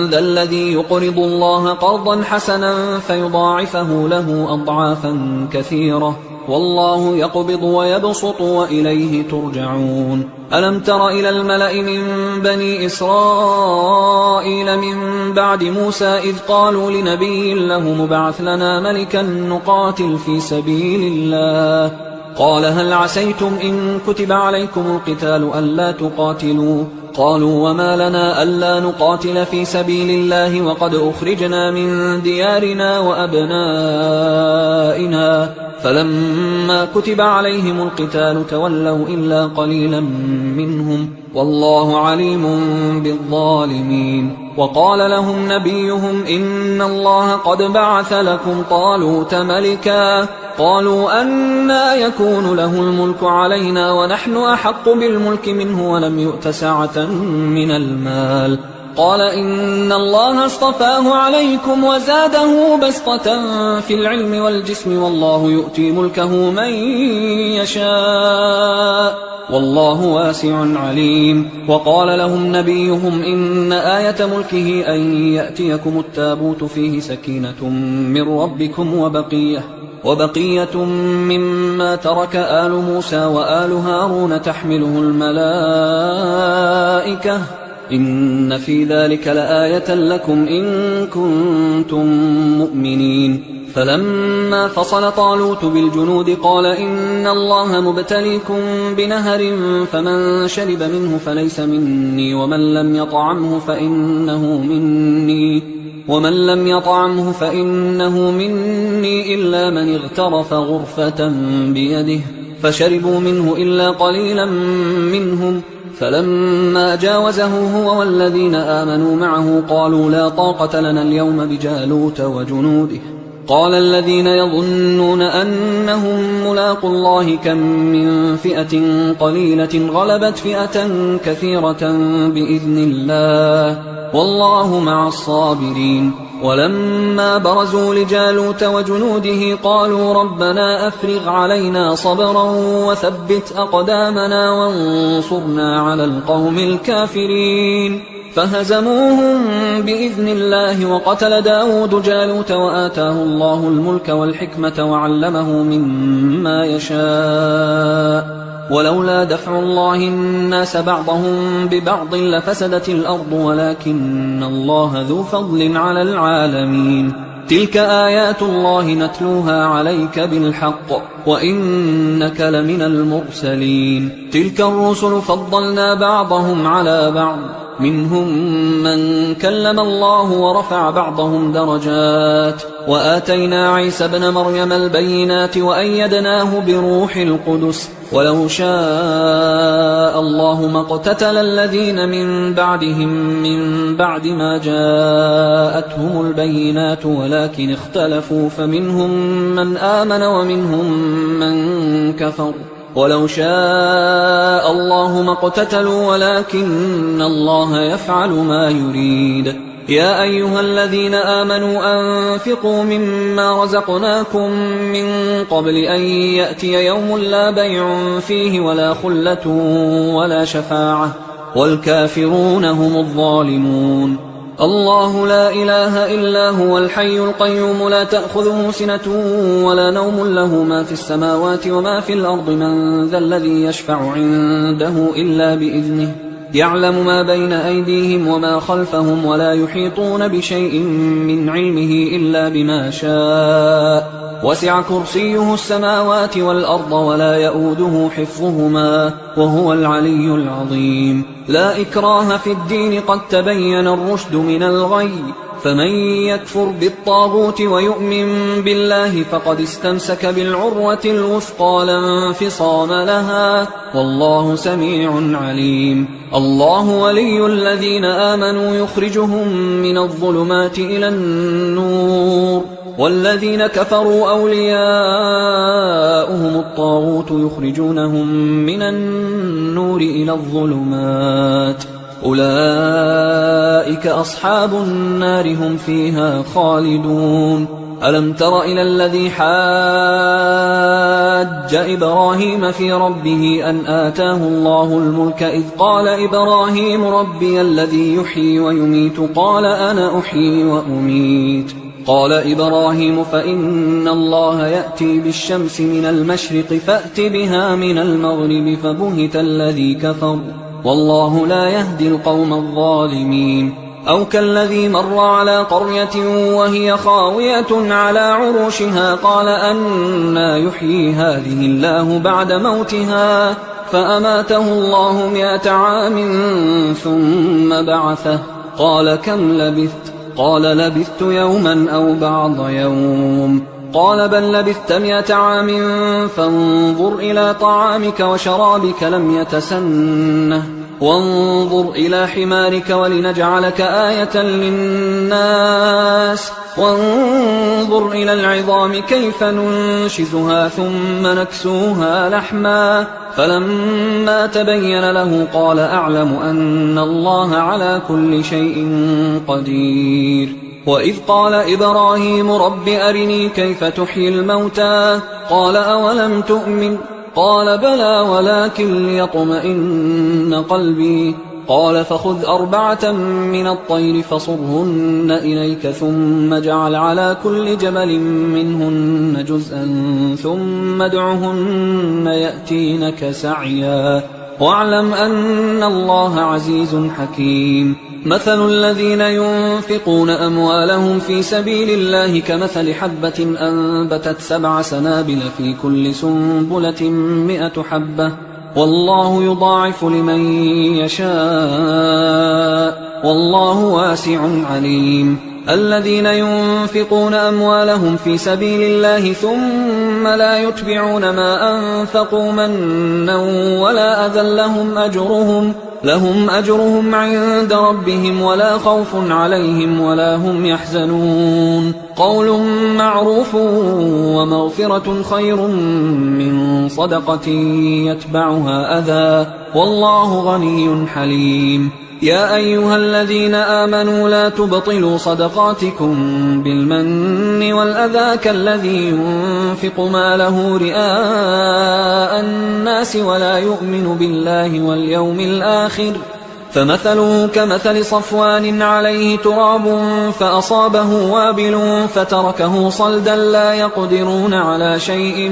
ذا الذي يقرض الله قرضا حسنا فيضاعفه له أضعافا كثيرة والله يقبض ويبسط وإليه ترجعون ألم تر إلى الملأ من بني إسرائيل من بعد موسى إذ قالوا لنبي له مبعث لنا ملكا نقاتل في سبيل الله قال هل عسيتم إن كتب عليكم القتال ألا تقاتلوا قالوا وما لنا ألا نقاتل في سبيل الله وقد أخرجنا من ديارنا وأبنائنا فلما كتب عليهم القتال تولوا إلا قليلا منهم والله عليم بالظالمين وقال لهم نبيهم إن الله قد بعث لكم طالوت ملكا قالوا أنى يكون له الملك علينا ونحن أحق بالملك منه ولم يؤت سعة من المال قال إن الله اصطفاه عليكم وزاده بسطة في العلم والجسم والله يؤتي ملكه من يشاء والله واسع عليم وقال لهم نبيهم إن آية ملكه أن يأتيكم التابوت فيه سكينة من ربكم وبقية مما ترك آل موسى وآل هارون تحمله الملائكة إن في ذلك لآية لكم إن كنتم مؤمنين فلما فصل طالوت بالجنود قال إن الله مبتليكم بنهر فمن شرب منه فليس مني ومن لم يطعمه فإنه مني إلا من اغترف غرفة بيده فشربوا منه إلا قليلا منهم فلما جاوزه هو والذين آمنوا معه قالوا لا طاقة لنا اليوم بجالوت وجنوده قال الذين يظنون أنهم ملاقوا الله كم من فئة قليلة غلبت فئة كثيرة بإذن الله والله مع الصابرين ولما برزوا لجالوت وجنوده قالوا ربنا أفرغ علينا صبرا وثبت أقدامنا وانصرنا على القوم الكافرين فهزموهم بإذن الله وقتل داود جالوت وآتاه الله الملك والحكمة وعلمه مما يشاء ولولا دفع الله الناس بعضهم ببعض لفسدت الأرض ولكن الله ذو فضل على العالمين تلك آيات الله نتلوها عليك بالحق وإنك لمن المرسلين تلك الرسل فضلنا بعضهم على بعض منهم من كلم الله ورفع بعضهم درجات وآتينا عيسى ابن مريم البينات وأيدناه بروح القدس ولو شاء الله ما اقتتل الذين من بعدهم من بعد ما جاءتهم البينات ولكن اختلفوا فمنهم من آمن ومنهم من كفر ولو شاء الله ما اقتتلوا ولكن الله يفعل ما يريد يا أيها الذين آمنوا أنفقوا مما رزقناكم من قبل أن يأتي يوم لا بيع فيه ولا خلة ولا شفاعة والكافرون هم الظالمون الله لا إله إلا هو الحي القيوم لا تأخذه سنة ولا نوم له ما في السماوات وما في الأرض من ذا الذي يشفع عنده إلا بإذنه يعلم ما بين أيديهم وما خلفهم ولا يحيطون بشيء من علمه إلا بما شاء وسع كرسيه السماوات والأرض ولا يؤوده حفظهما وهو العلي العظيم لا إكراه في الدين قد تبين الرشد من الغي فمن يكفر بالطاغوت ويؤمن بالله فقد استمسك بالعروة الوثقى لا انفصام لها والله سميع عليم الله ولي الذين آمنوا يخرجهم من الظلمات إلى النور والذين كفروا أولياؤهم الطاغوت يخرجونهم من النور إلى الظلمات أولئك أصحاب النار هم فيها خالدون ألم تر إلى الذي حاج حاج إبراهيم في ربه أن آتاه الله الملك إذ قال إبراهيم ربي الذي يحيي ويميت قال أنا أحيي وأميت قال إبراهيم فإن الله يأتي بالشمس من المشرق فأت بها من المغرب فبهت الذي كفر والله لا يهدي القوم الظالمين أو كالذي مر على قرية وهي خاوية على عروشها قال أنى يحيي هذه الله بعد موتها فأماته الله 100 عام ثم بعثه قال كم لبثت قال لبثت يوما أو بعض يوم قال بل لبثت 100 عام فانظر إلى طعامك وشرابك لم يتسنه وانظر إلى حمارك ولنجعلك آية للناس وانظر إلى العظام كيف ننشزها ثم نكسوها لحما فلما تبين له قال أعلم أن الله على كل شيء قدير وإذ قال إبراهيم رب أرني كيف تحيي الموتى قال أولم تؤمن قال بلى ولكن ليطمئن قلبي قال فخذ 4 من الطير فصرهن إليك ثم اجعل على كل جبل منهن جزءا ثم ادعهن يأتينك سعيا واعلم أن الله عزيز حكيم مثل الذين ينفقون أموالهم في سبيل الله كمثل حبة أنبتت 7 سنابل في كل سنبلة 100 حبة والله يضاعف لمن يشاء والله واسع عليم الذين ينفقون أموالهم في سبيل الله ثم لا يتبعون ما أنفقوا منا ولا أذى لهم أجرهم عند ربهم ولا خوف عليهم ولا هم يحزنون قول معروف ومغفرة خير من صدقة يتبعها أذى والله غني حليم يا أيها الذين آمنوا لا تبطلوا صدقاتكم بالمن والأذى كالذي ينفق ماله رئاء الناس ولا يؤمن بالله واليوم الآخر فمثله كمثل صفوان عليه تراب فأصابه وابل فتركه صلدا لا يقدرون على شيء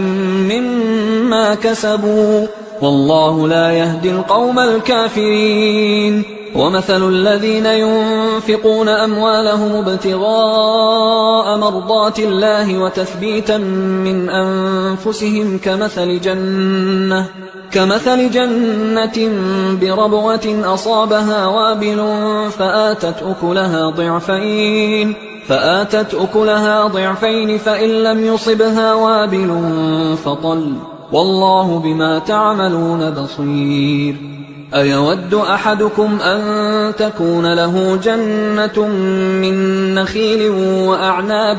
مما كسبوا والله لا يهدي القوم الكافرين ومثل الذين ينفقون أموالهم ابتغاء مرضات الله وتثبيتا من أنفسهم كمثل جنة بربوة أصابها وابل فآتت أكلها ضعفين فإن لم يصبها وابل فطل والله بما تعملون بصير أيود أحدكم أن تكون له جنة من نخيل وأعناب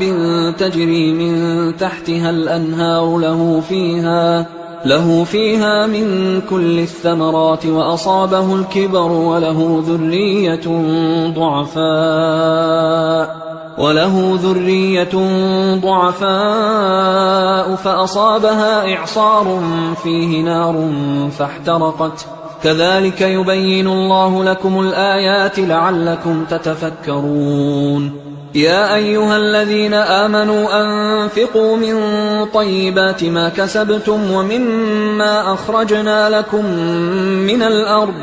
تجري من تحتها الأنهار له فيها من كل الثمرات وأصابه الكبر وله ذرية ضعفاء فأصابها إعصار فيه نار فاحترقت كذلك يبين الله لكم الآيات لعلكم تتفكرون يا أيها الذين آمنوا أنفقوا من طيبات ما كسبتم ومما أخرجنا لكم من الأرض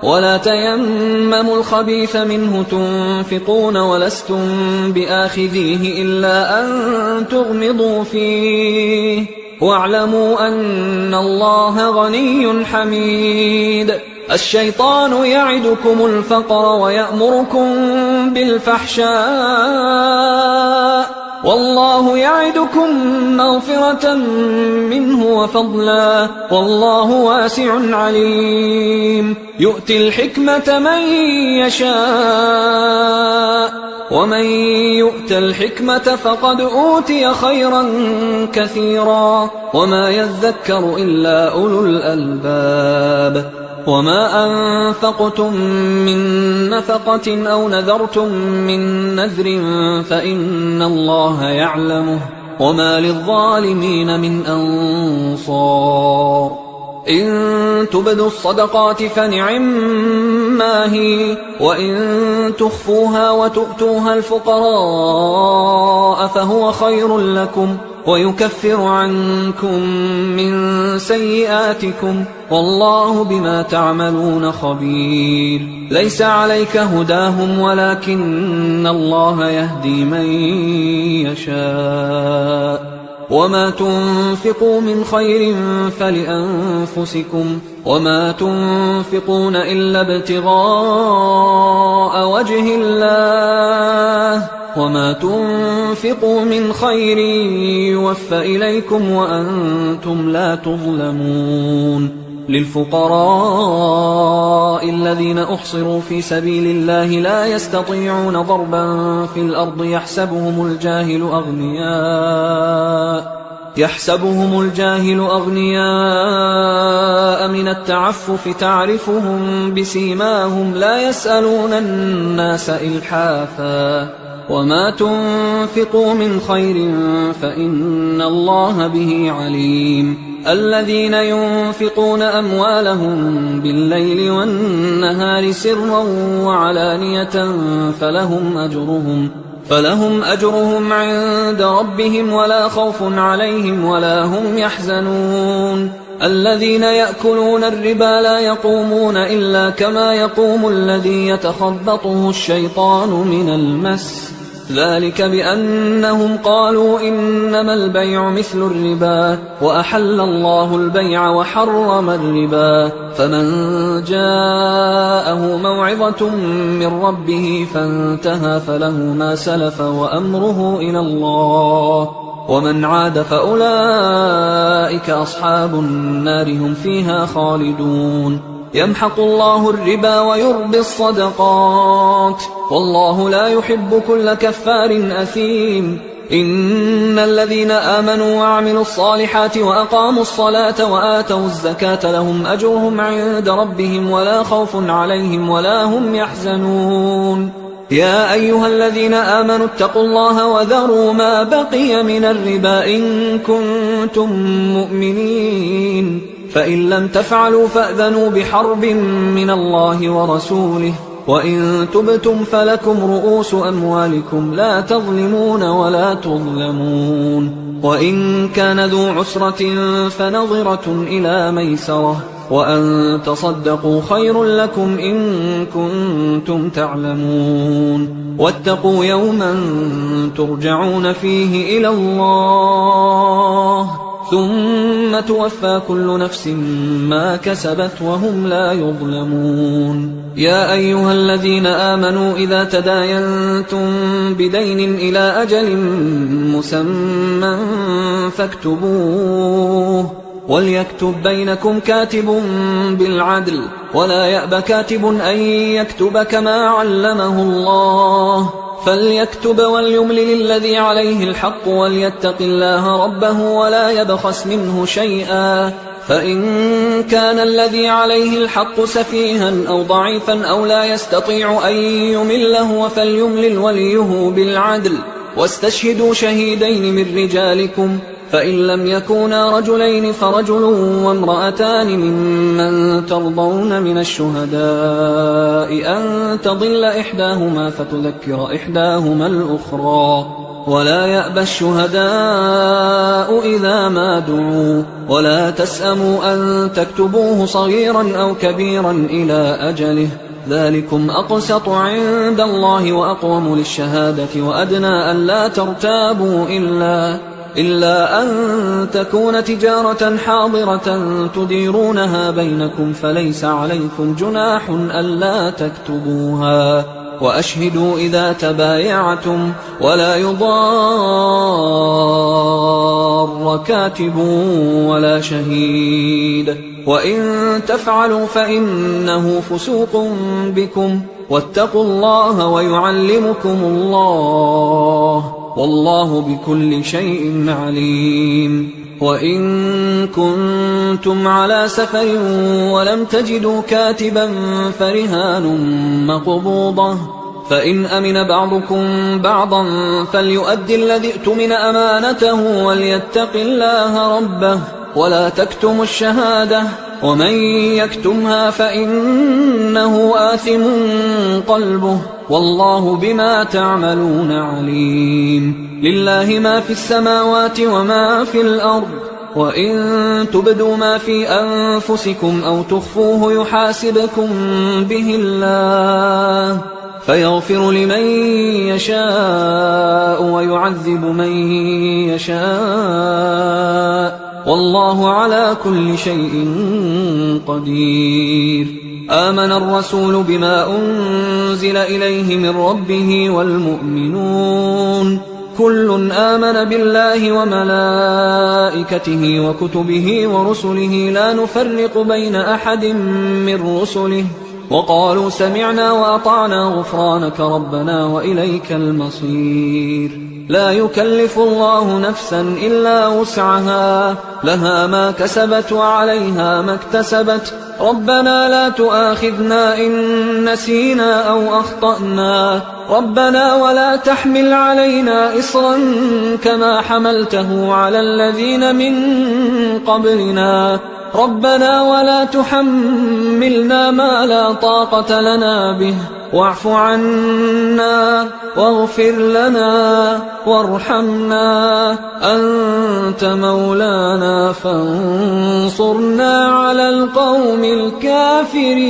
ولا تيمموا الخبيث منه تنفقون ولستم بآخذيه إلا أن تغمضوا فيه واعلموا أن الله غني حميد الشيطان يعدكم الفقر ويأمركم بالفحشاء والله يعدكم مغفرة منه وفضلا والله واسع عليم يؤتي الحكمة من يشاء ومن يؤت الحكمة فقد أوتي خيرا كثيرا وما يذكر إلا أولو الألباب وما أنفقتم من نفقة أو نذرتم من نذر فإن الله يعلمه وما للظالمين من أنصار إن تبدوا الصدقات فنعما هي وإن تخفوها وتؤتوها الفقراء فهو خير لكم ويكفر عنكم من سيئاتكم والله بما تعملون خبير ليس عليك هداهم ولكن الله يهدي من يشاء وما تنفقوا من خير فلأنفسكم وما تنفقون إلا ابتغاء وجه الله وما تنفقوا من خير يوفى إليكم وأنتم لا تظلمون للفقراء الذين أحصروا في سبيل الله لا يستطيعون ضربا في الأرض يحسبهم الجاهل أغنياء من التعفف تعرفهم بسيماهم لا يسألون الناس إلحافا وما تنفقوا من خير فإن الله به عليم الذين ينفقون أموالهم بالليل والنهار سرا وعلانية فلهم أجرهم عند ربهم ولا خوف عليهم ولا هم يحزنون الذين يأكلون الربا لا يقومون إلا كما يقوم الذي يتخبطه الشيطان من المس ذلك بأنهم قالوا إنما البيع مثل الربا وأحل الله البيع وحرم الربا فمن جاءه موعظة من ربه فانتهى فله ما سلف وأمره إلى الله ومن عاد فأولئك أصحاب النار هم فيها خالدون يمحق الله الربا ويربي الصدقات والله لا يحب كل كفار أثيم إن الذين آمنوا وعملوا الصالحات وأقاموا الصلاة وآتوا الزكاة لهم أجرهم عند ربهم ولا خوف عليهم ولا هم يحزنون يا أيها الذين آمنوا اتقوا الله وذروا ما بقي من الربا إن كنتم مؤمنين فإن لم تفعلوا فأذنوا بحرب من الله ورسوله وإن تبتم فلكم رؤوس أموالكم لا تظلمون ولا تظلمون وإن كان ذو عسرة فنظرة إلى ميسرة وأن تصدقوا خير لكم إن كنتم تعلمون واتقوا يوما ترجعون فيه إلى الله ثم توفى كل نفس ما كسبت وهم لا يظلمون يا أيها الذين آمنوا إذا تداينتم بدين إلى أجل مسمى فاكتبوه وليكتب بينكم كاتب بالعدل ولا يأب كاتب أن يكتب كما علمه الله فليكتب وليملل الذي عليه الحق وليتق الله ربه ولا يبخس منه شيئا فإن كان الذي عليه الحق سفيها أو ضعيفا أو لا يستطيع أن يمله فليملل وليه بالعدل واستشهدوا شهيدين من رجالكم فإن لم يكونا رجلين فرجل وامرأتان ممن ترضون من الشهداء أن تضل إحداهما فتذكر إحداهما الأخرى ولا يأبى الشهداء إذا ما دعوا ولا تسأموا أن تكتبوه صغيرا أو كبيرا إلى أجله ذلكم أقسط عند الله وأقوم للشهادة وأدنى أن لا ترتابوا إلا أن تكون تجارة حاضرة تديرونها بينكم فليس عليكم جناح ألا تكتبوها وأشهدوا إذا تبايعتم ولا يضار كاتب ولا شهيد وإن تفعلوا فإنه فسوق بكم واتقوا الله ويعلمكم الله والله بكل شيء عليم وإن كنتم على سفر ولم تجدوا كاتبا فرهان مقبوضة فإن أمن بعضكم بعضا فليؤد الذي اؤتمن أمانته وليتق الله ربه ولا تكتموا الشهادة ومن يكتمها فإنه آثم قلبه والله بما تعملون عليم. لله ما في السماوات وما في الأرض وإن تبدوا ما في أنفسكم أو تخفوه يحاسبكم به الله فيغفر لمن يشاء ويعذب من يشاء والله على كل شيء قدير. آمن الرسول بما أنزل إليه من ربه والمؤمنون كل آمن بالله وملائكته وكتبه ورسله لا نفرق بين أحد من رسله وقالوا سمعنا وأطعنا غفرانك ربنا وإليك المصير. لا يكلف الله نفسا إلا وسعها لها ما كسبت وعليها ما اكتسبت ربنا لا تؤاخذنا إن نسينا أو أخطأنا ربنا ولا تحمل علينا إصرا كما حملته على الذين من قبلنا ربنا ولا تحملنا ما لا طاقة لنا به واعف عنا واغفر لنا وارحمنا أنت مولانا فانصرنا على القوم الكافرين.